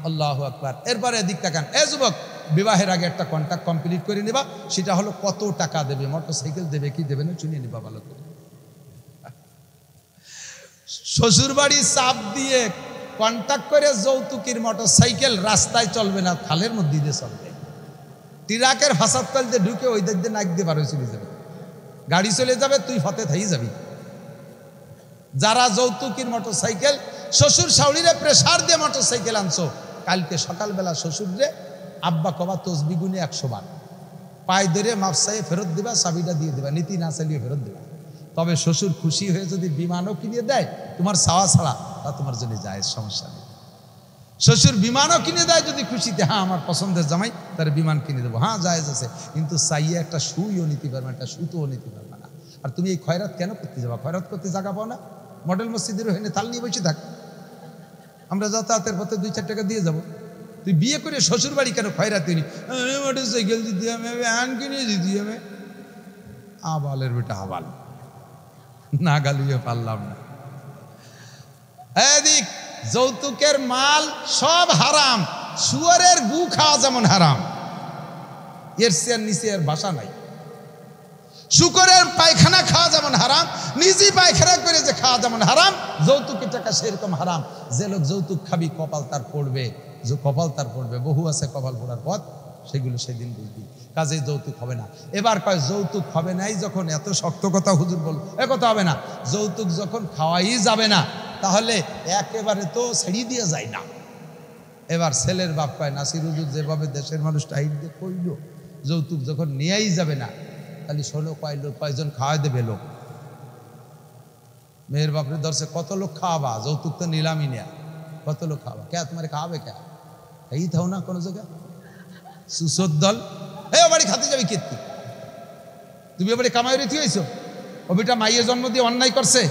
আল্লাহু আকবার। এরপরে এদিক তাকান। এ যুবক, বিবাহের আগে একটা কন্ট্রাক্ট কমপ্লিট করে নিবা, সেটা হলো কত টাকা দেবে, মোটরসাইকেল দেবে কি দেবে না শুনিয়ে নিবা ভালো করে। শ্বশুর বাড়ি চাপ দিয়ে কন্ট্যাক্ট করে যৌতুকের মোটরসাইকেল রাস্তায় চলবে না, খালের মধ্যে দিয়ে চলবে। ট্রাকের ফাসাদ কালতে ঢুকে ওই দিক দিয়ে নাক দিয়ে বার হয়ে চলে যাবে, গাড়ি চলে যাবে, তুই ফতে থাই যাবি। যারা যৌতুকের মোটরসাইকেল শ্বশুর শাশুড়িরে প্রেসার দিয়ে মোটরসাইকেল আনছো, কালকে সকালবেলা শ্বশুররে আব্বা কবা তসবি গুনে 100 বার পায়ে ধরে মাপসাইয়ে ফেরত দিবা, চাবিটা দিয়ে দিবা, নীতি না চালিয়ে ফেরত দিবা। তবে শ্বশুর খুশি হয়ে যদি বিমানও কিনে দেয় তোমার চাওয়া ছাড়া, তা তোমার জন্য জায়েজ, সমস্যা নেই। শ্বশুর বিমানও কিনে দেয় যদি খুশিতে, হ্যাঁ আমার পছন্দের জামাই, তার বিমান কিনে দেবো, হ্যাঁ জায়েজ আছে। কিন্তু চাইয়ে একটা সুইও নিতে পারবে না, একটা সুতোও নিতে পারবে না। আর তুমি এই খয়রাত কেন করতে যাবা? খয়রাত করতে জায়গা পাও না? মডেল মসজিদের ওখানে তাল নিয়ে বসে থাক, আমরা যাতায়াতের পথে 2-4 টাকা দিয়ে যাবো। তুই বিয়ে করে শ্বশুর বাড়ি কেন খয়রাত করি? মোটরসাইকেল দিতে হবে, আন কিনে দিতে হবে। আবালের বেটা আবাল, না গালিয়ে পারলাম না। এদিক যৌতুকের মাল সব হারাম, শুয়ারের গু খাওয়া যেমন হারাম, এর চেয়ার নিচে এর বাসা নাই। শুকরের পায়খানা খাওয়া যেমন হারাম, নিজে পায়খানা করে যে খাওয়া যেমন হারাম, যৌতুকের টাকা সেরকম হারাম। যে লোক যৌতুক খাবি কপাল তার পড়বে, যে কপাল তার পড়বে। বহু আছে কপাল পড়ার পথ, সেগুলো সেদিন বুঝবি। কাজে যৌতুক হবে না। এবার কয় যৌতুক হবে নাই যখন, এত শক্ত কথা হুজুর বল, এ কথা হবে না। যৌতুক যখন খাওয়াই যাবে না, তাহলে একেবারে তো ছেড়ে দিয়ে যায় না। এবার ছেলের বাপ কয়, নাসির হুজুর যেভাবে দেশের মানুষ টাইট দিয়ে কইল, যৌতুক যখন নিয়েই যাবে না, তাহলে শোনো কয়জন খাওয়াই দেবে লোক। মেয়ের বাপরে ধরছে, কত লোক খাওয়াবা? যৌতুক তো নিলামই নেয়া, কত লোক খাওয়াবা? কে তোমার খাওয়াবে? কে এই থাও না কোনো জায়গায় সুসদ দল। ও বাড়ি খাতে যাবি কীর্তি, তুমি এবারে কামাই রেথি হয়েছো। ও বেটা মাইয়ে জন্ম দিয়ে অন্যায় করছে,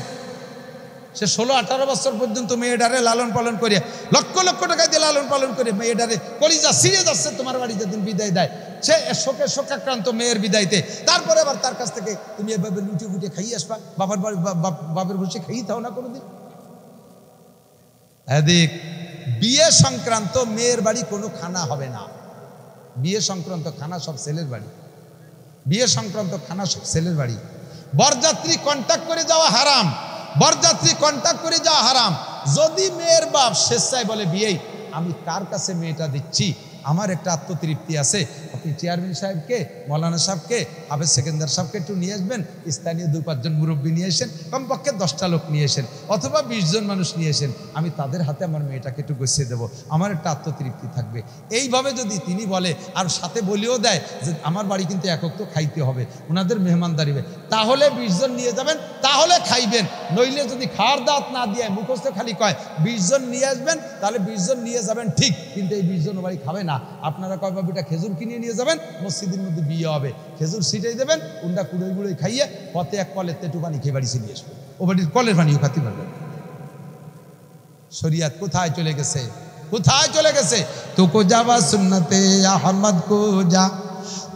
সে 16-18 বছর পর্যন্ত মেয়েটারে লালন পালন করে, লক্ষ লক্ষ টাকা দিয়ে লালন পালন করে মেয়েটারে কলিজা ছিঁড়ে যাচ্ছে। তোমার বাড়ি যেদিন বিদায় দেয়, সে শোকাক্রান্ত মেয়ের বিদায়তে, তারপরে আবার তার কাছ থেকে তুমি এভাবে লুটে ফুটে খাইয়ে আসবা, বাপের বসে খাইয়ে থাও না কোনোদিন। এদিক বিয়ে সংক্রান্ত মেয়ের বাড়ি কোনো খানা হবে না। বিয়ে সংক্রান্ত খানা সব ছেলের বাড়ি, বিয়ে সংক্রান্ত খানা সব ছেলের বাড়ি। বরযাত্রী কন্ট্যাক্ট করে যাওয়া হারাম, বরযাত্রী কন্ট্যাক্ট করে যাওয়া হারাম। যদি মেয়ের বাপ স্বেচ্ছায় বলে, বিয়ে আমি কার কাছে মেয়েটা দিচ্ছি, আমার একটা আত্মতৃপ্তি আছে, আপনি চেয়ারম্যান সাহেবকে, মৌলানা সাহেবকে, হাফেজ সেকেন্দার সাহেবকে একটু নিয়ে আসবেন, স্থানীয় 2-5 জন মুরব্বী নিয়ে এসেন, কমপক্ষে 10টা লোক নিয়ে এসেন, অথবা 20 জন মানুষ নিয়ে এসেন, আমি তাদের হাতে আমার মেয়েটাকে একটু গুছিয়ে দেবো, আমার একটা আত্মতৃপ্তি থাকবে। এইভাবে যদি তিনি বলে, আর সাথে বলেও দেয় যে আমার বাড়ি কিন্তু একক তো খাইতে হবে, ওনাদের মেহমানদারি, তাহলে 20 জন নিয়ে যাবেন, তাহলে খাইবেন। নইলে যদি খাওয়ার দাওয়াত না দিয়ে মুখস্থ খালি কয় 20 জন নিয়ে আসবেন, তাহলে 20 জন নিয়ে যাবেন ঠিক, কিন্তু এই 20 জন বাড়ি খাবে না। আপনারা কয় বাবিটা খেজুর কিনে নিয়ে যাবেন, মসজিদের মধ্যে বিয়ে হবে, খেজুর ছিটাই দেবেন, উন্ডা কুড়োই গুঁড়োই খাইয়ে পথে এক কলের তেটু পানি খেয়ে বাড়ি নিয়ে আসবেন, ও বাড়ির কলের পানিও খাতে পারবেন। শরিয়াত কোথায় চলে গেছে? কোথায় চলে গেছে? তুকু যাওয়া সুন্নতে আহমদ কো যা,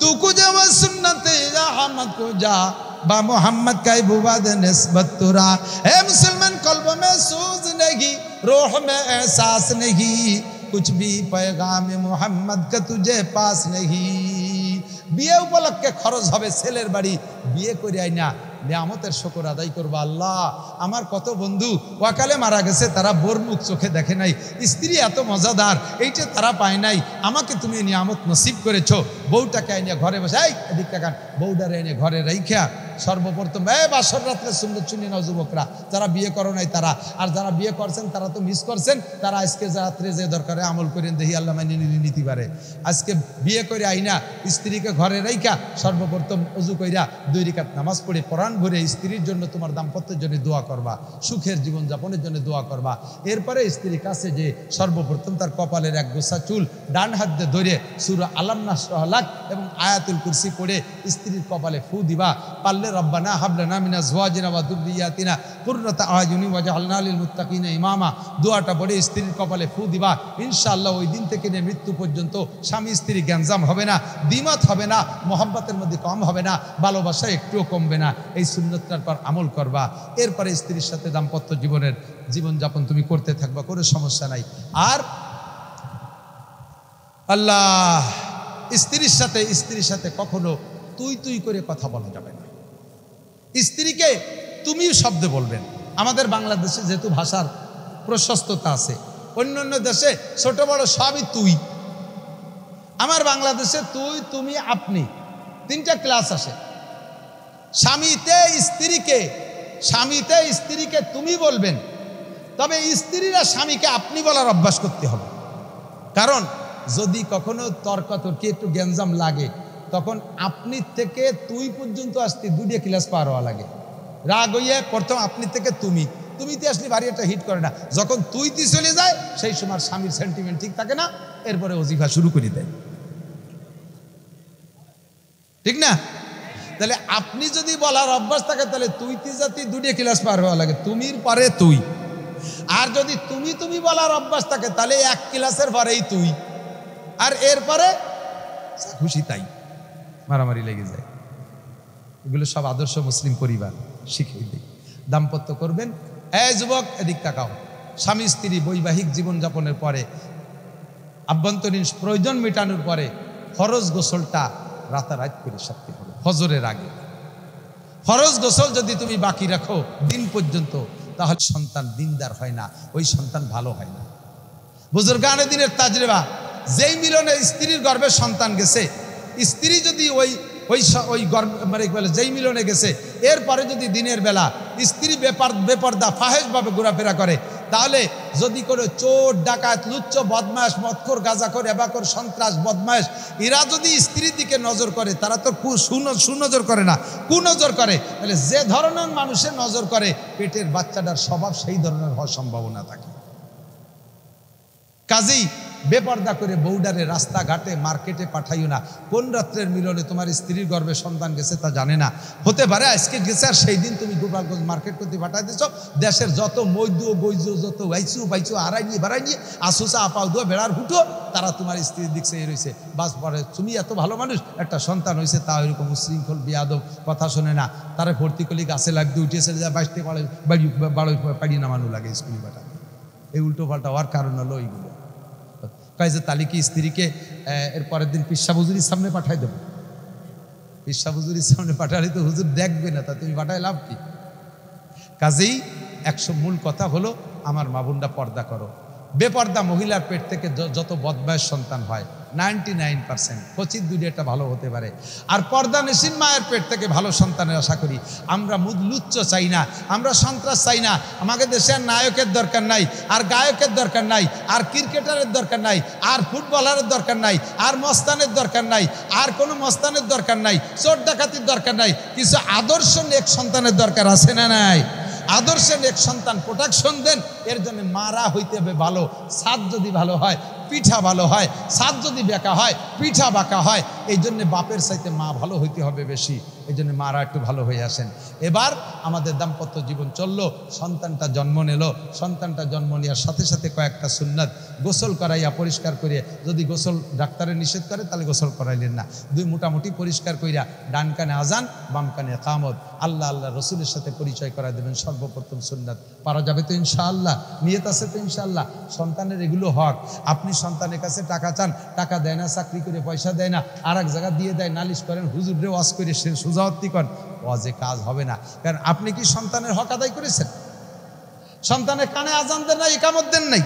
তুকু যাওয়া সুন্নতে আহমদ কো যা, बा मोहम्मद का बुवाद निस्बत तुरा। है मुसलमान कल्ब में सूज नहीं, रूह में एहसास नहीं, कुछ भी पैगाम मोहम्मद का तुझे पास नहीं। বিয়ে উপলক্ষে খরচ হবে ছেলের বাড়ি, বিয়ে করে আই না নিয়ামতের শুকর আদায় করবো। আল্লাহ, আমার কত বন্ধু ওয়াকালে মারা গেছে, তারা বোর মুখ চোখে দেখে নাই, স্ত্রী এত মজাদার, এইটা তারা পায় নাই, আমাকে তুমি নিয়ামত নসিব করেছো। বউটাকে আইনিয়া ঘরে বসে, এই এদিক টাকান, বউটারে এনে ঘরে রাইখা সর্বপ্রথম বাসর রাত্রে সুন্দর চুনি নাও যুবকরা, যারা বিয়ে করো নাই তারা, আর যারা বিয়ে করছেন তারা তো মিস করছেন, তারা আজকে রাত্রে যে দরকারে আমল করেন দেখি আল্লাহ মানি নিতে পারে। আজকে বিয়ে করে আইনা স্ত্রীকে ঘরে রাইখা সর্বপ্রথম অজু কইরা 2 রাকাত নামাজ পড়ে কোরআন ভরে স্ত্রীর জন্য, তোমার দাম্পত্যের জন্য দোয়া করবা, সুখের জীবনযাপনের জন্য দোয়া করবা। এরপরে স্ত্রীর কাছে যে সর্বপ্রথম তার কপালের এক গোছা চুল ডান হাত দিয়ে ধরে সূরা আলাম নাশরাহ লাক এবং আয়াতুল কুরসি পড়ে স্ত্রীর কপালে ফু দিবা। পারলে রব্বানা হাবলানা মিন আজওয়াজিনা ওয়া যুররিয়াতিনা কুররাতা আয়ুনি ওয়াজআলনা লিল মুত্তাকিনা ইমামা, দোয়াটা পড়ে স্ত্রীর কপালে ফু দিবা। ইনশাআল্লাহ ওই দিন থেকে নিয়ে মৃত্যু পর্যন্ত স্বামী স্ত্রী গ্যাঞ্জাম হবে না, দ্বিমত হবে না, মহব্বতের মধ্যে কম হবে না, ভালোবাসা একটুও কমবে না। এই সুন্নতটার পর আমল করবা। এরপরে স্ত্রীর সাথে দাম্পত্য জীবনের জীবনযাপন তুমি করতে থাকবা, কোনো সমস্যা নাই। আর আল্লাহ, স্ত্রীর সাথে কখনো তুই করে কথা বলা যাবে না। স্ত্রীকে তুমি শব্দে বলবেন। আমাদের বাংলাদেশে যেহেতু ভাষার প্রশস্ততা আছে, অন্য অন্য দেশে ছোট বড় সবই তুই। আমার বাংলাদেশে তুই, তুমি, আপনি, 3টা ক্লাস আসে। স্বামীতে স্ত্রীকে তুমি বলবেন, তবে স্ত্রীরা স্বামীকে আপনি বলার অভ্যাস করতে হবে। কারণ যদি কখনো তর্কাতর্কি একটু গ্যাঞ্জাম লাগে, তখন আপনি থেকে তুই পর্যন্ত আসতে 2টা ক্লাস পার হওয়া লাগে। রাগ হইয়ে প্রথম আপনি থেকে তুমিতে আসলে বাড়ি একটা হিট করে না, যখন তুইতে চলে যায় সেই সময় স্বামীর সেন্টিমেন্ট ঠিক থাকে না, এরপরে ওজিফা শুরু করে দেয়, ঠিক না? তাহলে আপনি যদি বলার অভ্যাস থাকে, তাহলে তুইতে জাতি 2টা ক্লাস পার হওয়া লাগে, তুমির পরে তুই। আর যদি তুমি বলার অভ্যাস থাকে, তাহলে 1 ক্লাসের পরেই তুই, আর এরপরে খুশি তাই মারামারি লেগে যায়। এগুলো সব আদর্শ মুসলিম পরিবার শিখিয়ে দিই। দাম্পত্য করবেন। যুবক এদিক তাকাও, স্বামী স্ত্রী বৈবাহিক জীবনযাপনের পরে, আভ্যন্তরীণ প্রয়োজন মেটানোর পরে ফরজ গোসলটা রাতারাত করে সারতে হবে। ফজরের আগে ফরজ গোসল যদি তুমি বাকি রাখো দিন পর্যন্ত, তাহলে সন্তান দিনদার হয় না, ওই সন্তান ভালো হয় না। বুজুর্গানে দিনের তাজরিবা, যেই মিলনে স্ত্রীর গর্ভে সন্তান গেছে, স্ত্রী যদি ওই গর্ভে যেই মিলনে গেছে, এরপরে যদি দিনের বেলা স্ত্রী বেপর্দা ফাহেশভাবে ঘোরাফেরা করে, তাহলে যদি কোনো চোর ডাকাত লুচ্চ বদমাশ মদখোর গাঁজাখোর এবাখোর সন্ত্রাস বদমাশ এরা যদি স্ত্রীর দিকে নজর করে, তারা তো সুনজর করে না, কুনজর করে, তাহলে যে ধরনের মানুষের নজর করে পেটের বাচ্চাটার স্বভাব সেই ধরনের হওয়ার সম্ভাবনা থাকে। কাজেই বেপর্দা করে বউডারে রাস্তাঘাটে মার্কেটে পাঠাইও না। কোন রাত্রের মিলনে তোমার স্ত্রীর গর্ভে সন্তান গেছে তা জানে না, হতে পারে আজকে গেছে আর সেই দিন তুমি গোপালগঞ্জ মার্কেট করতে পাঠাই দিচ্ছ। দেশের যত মৈদ্য গৈজ যত বাইচু হারাইনি বাড়াইনি আসুসা আপাও দো বেড়ার হুটো, তারা তোমার স্ত্রীর দিক চেয়ে রয়েছে। বাস পরে তুমি এত ভালো মানুষ, একটা সন্তান হয়েছে, তা ওইরকম উশৃঙ্খল বিয়াদব কথা শোনে না, তারা ভর্তি করলে গাছে লাগতে উঠেছে, যা বাঁচতে পাড়ি নামানো লাগে স্কুলে পাঠাতে। এই উল্টো পাল্টা হওয়ার কারণ হলো এইগুলো। কয় যে তাহলে কি স্ত্রীকে এর পরের দিন পিসা হুজুরির সামনে পাঠাই দেবো? পিসা হুজুরির সামনে পাঠালে তো হুজুর দেখবে না, তা তুমি পাঠায় লাভ কি? কাজেই মূল কথা হলো, আমার মা বোনরা পর্দা করো। বেপর্দা মহিলার পেট থেকে যত বদমায়েশ সন্তান হয় 99% 25-2টা ভালো হতে পারে। আর পর্দা নিশীন মায়ের পেট থেকে ভালো সন্তানের আশা করি। আমরা লুচ্চ চাই না, আমরা সন্ত্রাস চাই না। আমাদের দেশে আর নায়কের দরকার নাই, আর গায়কের দরকার নাই, আর ক্রিকেটারের দরকার নাই, আর ফুটবলারের দরকার নাই, আর মস্তানের দরকার নাই, আর কোনো মস্তানের দরকার নাই, চোর ডাকাতির দরকার নাই। কিছু আদর্শ নেক সন্তানের দরকার আছে না নাই? আদর্শের এক সন্তান প্রোটেকশন দেন। এর জন্য মারা হইতে হবে ভালো, সাদ যদি ভালো হয় পিঠা ভালো হয়, সাদ যদি বেঁকা হয় পিঠা বাঁকা হয়। এই জন্য বাপের চাইতে মা ভালো হইতে হবে বেশি, এই জন্য মারা একটু ভালো হয়ে আসেন। এবার আমাদের দাম্পত্য জীবন চললো, সন্তানটা জন্ম নিল, সন্তানটা জন্ম নেওয়ার সাথে সাথে কয়েকটা সুন্নাত গোসল করাইয়া পরিষ্কার করিয়া, যদি গোসল ডাক্তারে নিষেধ করে তাহলে গোসল করাইলেন না, দুই মোটামুটি পরিষ্কার করিয়া ডান কানে আজান বাম কানে কামত, আল্লাহ আল্লাহ রসুলের সাথে পরিচয় করা দেবেন সর্বপ্রথম সুন্নাত। পারা যাবে তো ইনশাআল্লাহ? নিয়ত আছে তো ইনশাআল্লাহ? সন্তানের এগুলো হক। আপনি সন্তানের কাছে টাকা চান, টাকা দেয় না, চাকরি করে পয়সা দেয় না, আর এক জায়গা দিয়ে দেয়, নালিশ করেন, হুজুরে ওয়াজ করে সে সুজাওয়াতি করেন, ওয়াজে কাজ হবে না। কারণ আপনি কি সন্তানের হক আদায় করেছেন? সন্তানের কানে আজান দেন না, ইকামত দেন নাই।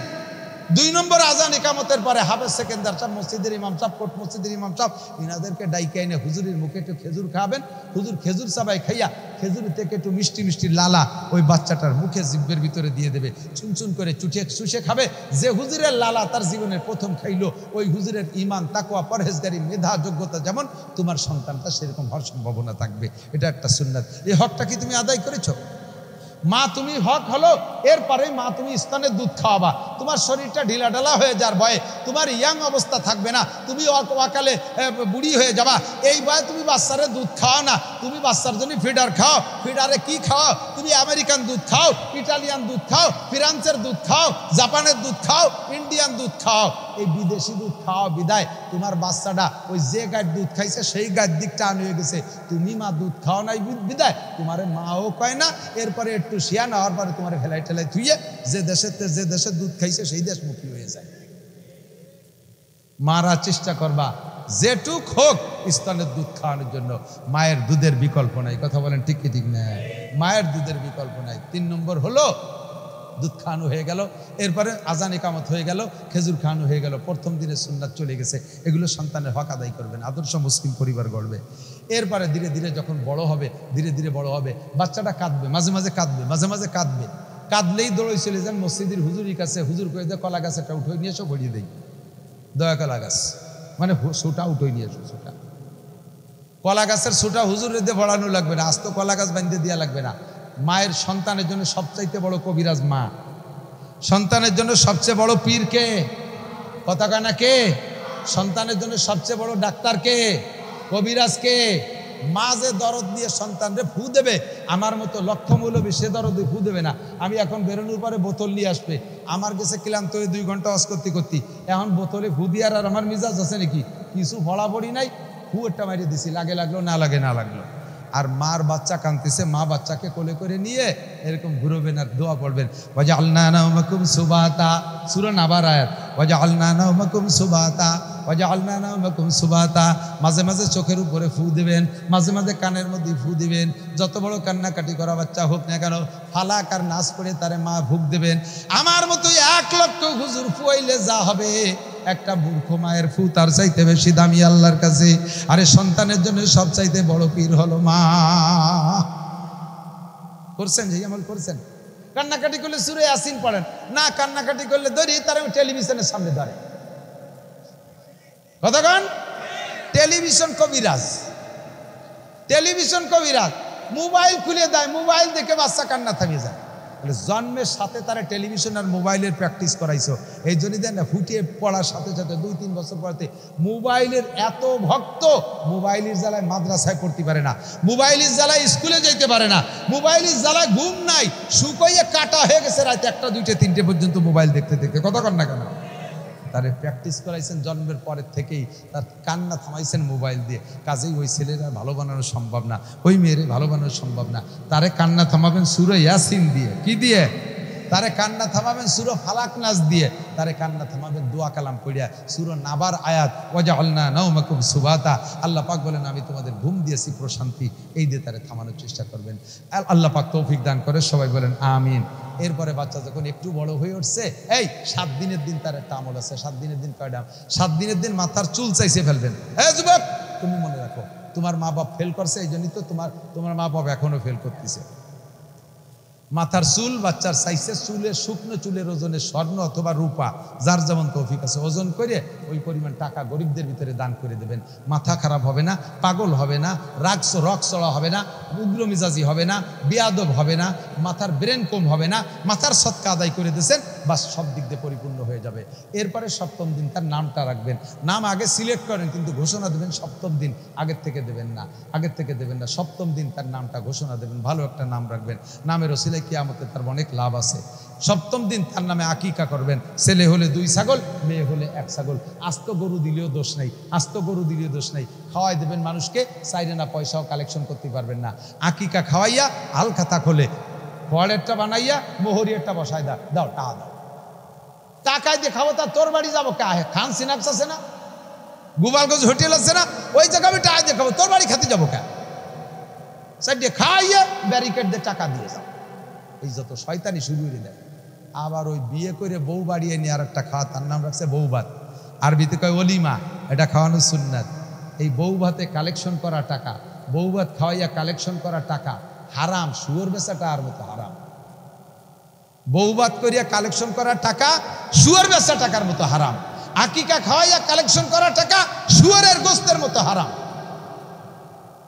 2 নম্বর আজান ইকামতের পরে হাফেজ সেকেন্দার সাহেব, মসজিদের ইমাম সাহেব, কোট মসজিদের ইমাম সাহেব, ইনাদেরকে ডাইকে এনে হুজুরের মুখে একটু খেজুর খাবেন। হুজুর খেজুর চাবাই খাইয়া খেজুর থেকে একটু মিষ্টি মিষ্টি লালা ওই বাচ্চাটার মুখে জিভের ভিতরে দিয়ে দেবে, চুনচুন করে চুষে খাবে। যে হুজুরের লালা তার জীবনের প্রথম খাইলো, ওই হুজুরের ইমান, তাকওয়া, পরহেজগারি, মেধা, যোগ্যতা যেমন, তোমার সন্তানটা সেরকম হওয়ার সম্ভাবনা থাকবে। এটা একটা সুন্নাত। এই হকটা কি তুমি আদায় করেছো? মা তুমি হক হলো, এরপরে মা তুমি স্তনের দুধ খাওয়াবা, তোমার শরীরটা ঢিলাঢালা হয়ে যাওয়ার ভয়ে, তোমার ইয়াং অবস্থা থাকবে না, তুমি অকালে বুড়ি হয়ে যাবা, এই ভয়ে তুমি বাচ্চারে দুধ খাও না, তুমি বাচ্চার জন্য ফিডার খাও। ফিডারে কি খাও? তুমি আমেরিকান দুধ খাও, ইটালিয়ান দুধ খাও, ফ্রান্সের দুধ খাও, জাপানের দুধ খাও, ইন্ডিয়ান দুধ খাও। এই বিদেশি দুধ খাওয়া বিদায় তোমার বাচ্চাটা ওই যে গায়ের দুধ খাইছে সেই গায়ের দিকটা আন হয়ে গেছে। তুমি মা দুধ খাও নাই বিদায় তোমার মাও কয় না। এরপরে একটু শিয়ান হওয়ার পরে তোমার ফেলাই ঠেলাই থুইয়ে যে দেশের দুধ খাইছে সেই দেশমুখী হয়ে যায়। মারা চেষ্টা করবা যেটুক হোক স্তনের দুধ খাওয়ানোর জন্য। মায়ের দুধের বিকল্প নাই, কথা বলেন ঠিক কি ঠিক না? মায়ের দুধের বিকল্প নাই। 3 নম্বর হলো দুধ খাওয়ানো হয়ে গেল, এরপরে আজান ইকামত হয়ে গেল, খেজুর খাওয়ানো হয়ে গেল, প্রথম দিনের সুন্নাত চলে গেছে। এগুলো সন্তানের হক আদায় করবেন, আদর্শ মুসলিম পরিবার গড়বে। এরপরে ধীরে ধীরে যখন বড় হবে, ধীরে ধীরে বড় হবে, বাচ্চাটা কাঁদবে, মাঝে মাঝে কাঁদবে, মাঝে মাঝে কাঁদবে। কাঁদলেই দৌড়ই চলে যান মসজিদের হুজুরের কাছে, হুজুর করে দেয় কলা গাছটা উঠে নিয়ে এসো, ভরিয়ে দেই দয়া কলা গাছ, মানে সুটা উঠে নিয়ে এসো। সুটা কলা গাছের সুটা হুজুরের দিয়ে ভরানো লাগবে না, আস্ত কলা গাছ বাঁধতে দেওয়া লাগবে না। মায়ের সন্তানের জন্য সবচাইতে বড় কবিরাজ মা। সন্তানের জন্য সবচেয়ে বড় পীর কে? কথা কয় না কে? সন্তানের জন্য সবচেয়ে বড় ডাক্তার কে? কবিরাজ কে? মা যে দরদ দিয়ে সন্তানরে ফু দেবে, আমার মতো লক্ষ্য মৌলবী সে দরদে ফু দেবে না। আমি এখন বেরোনোর পরে বোতল নিয়ে আসবে, আমার কাছে ক্লান্ত হয়ে 2 ঘন্টা ওয়াজ করতে এখন বোতলে ফু দিয়ে আর আমার মিজাজ আছে নাকি? কিছু ফড়াফড়ি নাই, ফু একটা মারিয়ে দিছি, লাগে লাগলো, না লাগে না লাগলো। আর মার বাচ্চা কাঁদতেছে, মা বাচ্চাকে কোলে করে নিয়ে এরকম ঘুরবেন আর দোয়া পড়বেন, ওয়াজআলনা নাওমাকুম সুবাতা, সূরা নাবার আয়াত, ওয়াজআলনা নাওমাকুম সুবাতা, ওয়াজআলনা নাওমাকুম সুবাতা। মাঝে মাঝে চোখের উপরে ফু দিবেন, মাঝে মাঝে কানের মধ্যে ফু দিবেন। যত বড় কান্নাকাটি করা বাচ্চা হোক না কেন, ফালাক আর নাচ করে তারে মা ভুগ দেবেন। আমার মতো 1 লক্ষ হুজুর ফুয়াইলে যা হবে, একটা মূর্খ মায়ের ফু তার চাইতে বেশি দামি আল্লাহর কাছে। আরে সন্তানের জন্য সব চাইতে বড় পীর হলো মা। করছেন যে আমল করছেন? কান্নাকাটি করলে সূরা ইয়াসিন পড়েন না, কান্নাকাটি করলে ধরি তার টেলিভিশনের সামনে ধরে। কতক্ষণ? টেলিভিশন কবিরাজ, টেলিভিশন কবিরাজ মোবাইল খুলে দেয়, মোবাইল দেখে বাচ্চা কান্না থামিয়ে যায়। জন্মের সাথে তারা টেলিভিশন আর মোবাইলের প্র্যাকটিস করাইছো, এই জন্যই দেন না ফুটিয়ে পড়ার সাথে সাথে 2-3 বছর পরে মোবাইলের এত ভক্ত, মোবাইলের জ্বালায় মাদ্রাসায় পড়তে পারে না, মোবাইলের জ্বালায় স্কুলে যেতে পারে না, মোবাইলের জ্বালায় ঘুম নাই, শুকাইয়ে কাটা হয়ে গেছে রাতে 1টা 2টা 3টে পর্যন্ত মোবাইল দেখতে দেখতে। কতক্ষণ না কেন? তারে প্র্যাকটিস করাইছেন জন্মের পরের থেকেই, তার কান্না থামাইছেন মোবাইল দিয়ে। কাজেই ওই ছেলেরা ভালো বানানো সম্ভব না, ওই মেয়েরে ভালো বানানো সম্ভব না। তারে কান্না থামাবেন সূরা ইয়াসিন দিয়ে। কি দিয়ে? তারে কান্না থামাবেন সূরা ফালাক নাস দিয়ে। তারে কান্না থামাবেন দোয়া কালাম পড়িয়া, সূরা নাবার আয়াত, ওয়াজআলনা নাওমাকুম সুবাতা। আল্লাহ পাক বলেন আমি তোমাদের ঘুম দিয়েছি প্রশান্তি, এই দিয়ে তারে থামানোর চেষ্টা করবেন। আল্লাহ পাক তৌফিক দান করে, সবাই বলেন আমিন। এরপরে বাচ্চা যখন একটু বড় হয়ে উঠছে, এই 7 দিনের দিন তার একটা আমল আছে। 7 দিনের দিন কয়টা? 7 দিনের দিন মাথার চুল চাইছে ফেলবেন। হ্যাঁ যুবক, তুমি মনে রাখো, তোমার মা বাপ ফেল করছে, এই জন্যই তো তোমার মা বাপ এখনো ফেল করতেছে। মাথার চুল বাচ্চার সাইজের চুলের শুকনো চুলের ওজনে স্বর্ণ অথবা রূপা যার যেমন তৌফিক আছে ওজন করে ওই পরিমাণ টাকা গরিবদের ভিতরে দান করে দেবেন। মাথা খারাপ হবে না, পাগল হবে না, রক চড়া হবে না, উগ্র মিজাজি হবে না, বেয়াদব হবে না, মাথার ব্রেন কম হবে না, মাথার সৎকা আদায় করে দিয়েছেন, বাস সব দিক দিয়ে পরিপূর্ণ হয়ে যাবে। এরপরে সপ্তম দিন তার নামটা রাখবেন। নাম আগে সিলেক্ট করেন, কিন্তু ঘোষণা দেবেন সপ্তম দিন, আগের থেকে দেবেন না, আগের থেকে দেবেন না। সপ্তম দিন তার নামটা ঘোষণা দেবেন, ভালো একটা নাম রাখবেন। নামের ওসিলায় কিয়ামতে তার অনেক লাভ আছে। সপ্তম দিন তার নামে আকিকা করবেন। ছেলে হলে 2 ছাগল, মেয়ে হলে 1 ছাগল। আস্ত গরু দিলেও দোষ নেই, আস্ত গরু দিলেও দোষ নেই। খাওয়াই দেবেন মানুষকে, চাইলে না পয়সাও কালেকশন করতে পারবেন না। আকিকা খাওয়াইয়া আলখাতা খোলে খড়েরটা বানাইয়া মোহরিয়ারটা বসায় দাও, টাকা দাও। টাকায় দিয়ে খাবো, তা তোর বাড়ি যাবো কে? খান সিনাক্স আছে না, গোপালগঞ্জ হোটেল আছে না, ওই জায়গায় আমি টাকা দিয়ে খাবো, তোর বাড়ি খাতে যাবো কে? সাইডে খাইয়ে ব্যারিকেড দিয়ে টাকা দিয়ে যাও। এই যত শয়তানি শুরু করে দেয়। আবার ওই বিয়ে করে বউ বাড়িয়ে নিয়ে আর একটা খাওয়া, তার নাম রাখছে বউ ভাত, আরবিতে কয় অলিমা, এটা খাওয়ানো সুন্নাত। এই বউ ভাতে কালেকশন করা টাকা, বউ ভাত খাওয়াইয়া কালেকশন করা টাকা হারাম। শুয়োর বেচাটা আর মতো হারাম। বউ ভাত করিয়া কালেকশন করা টাকা শুয়োর বেচা টাকার মতো হারাম। আকিকা খাওয়াইয়া কালেকশন করা টাকা শুয়োরের গোস্তের মতো হারাম।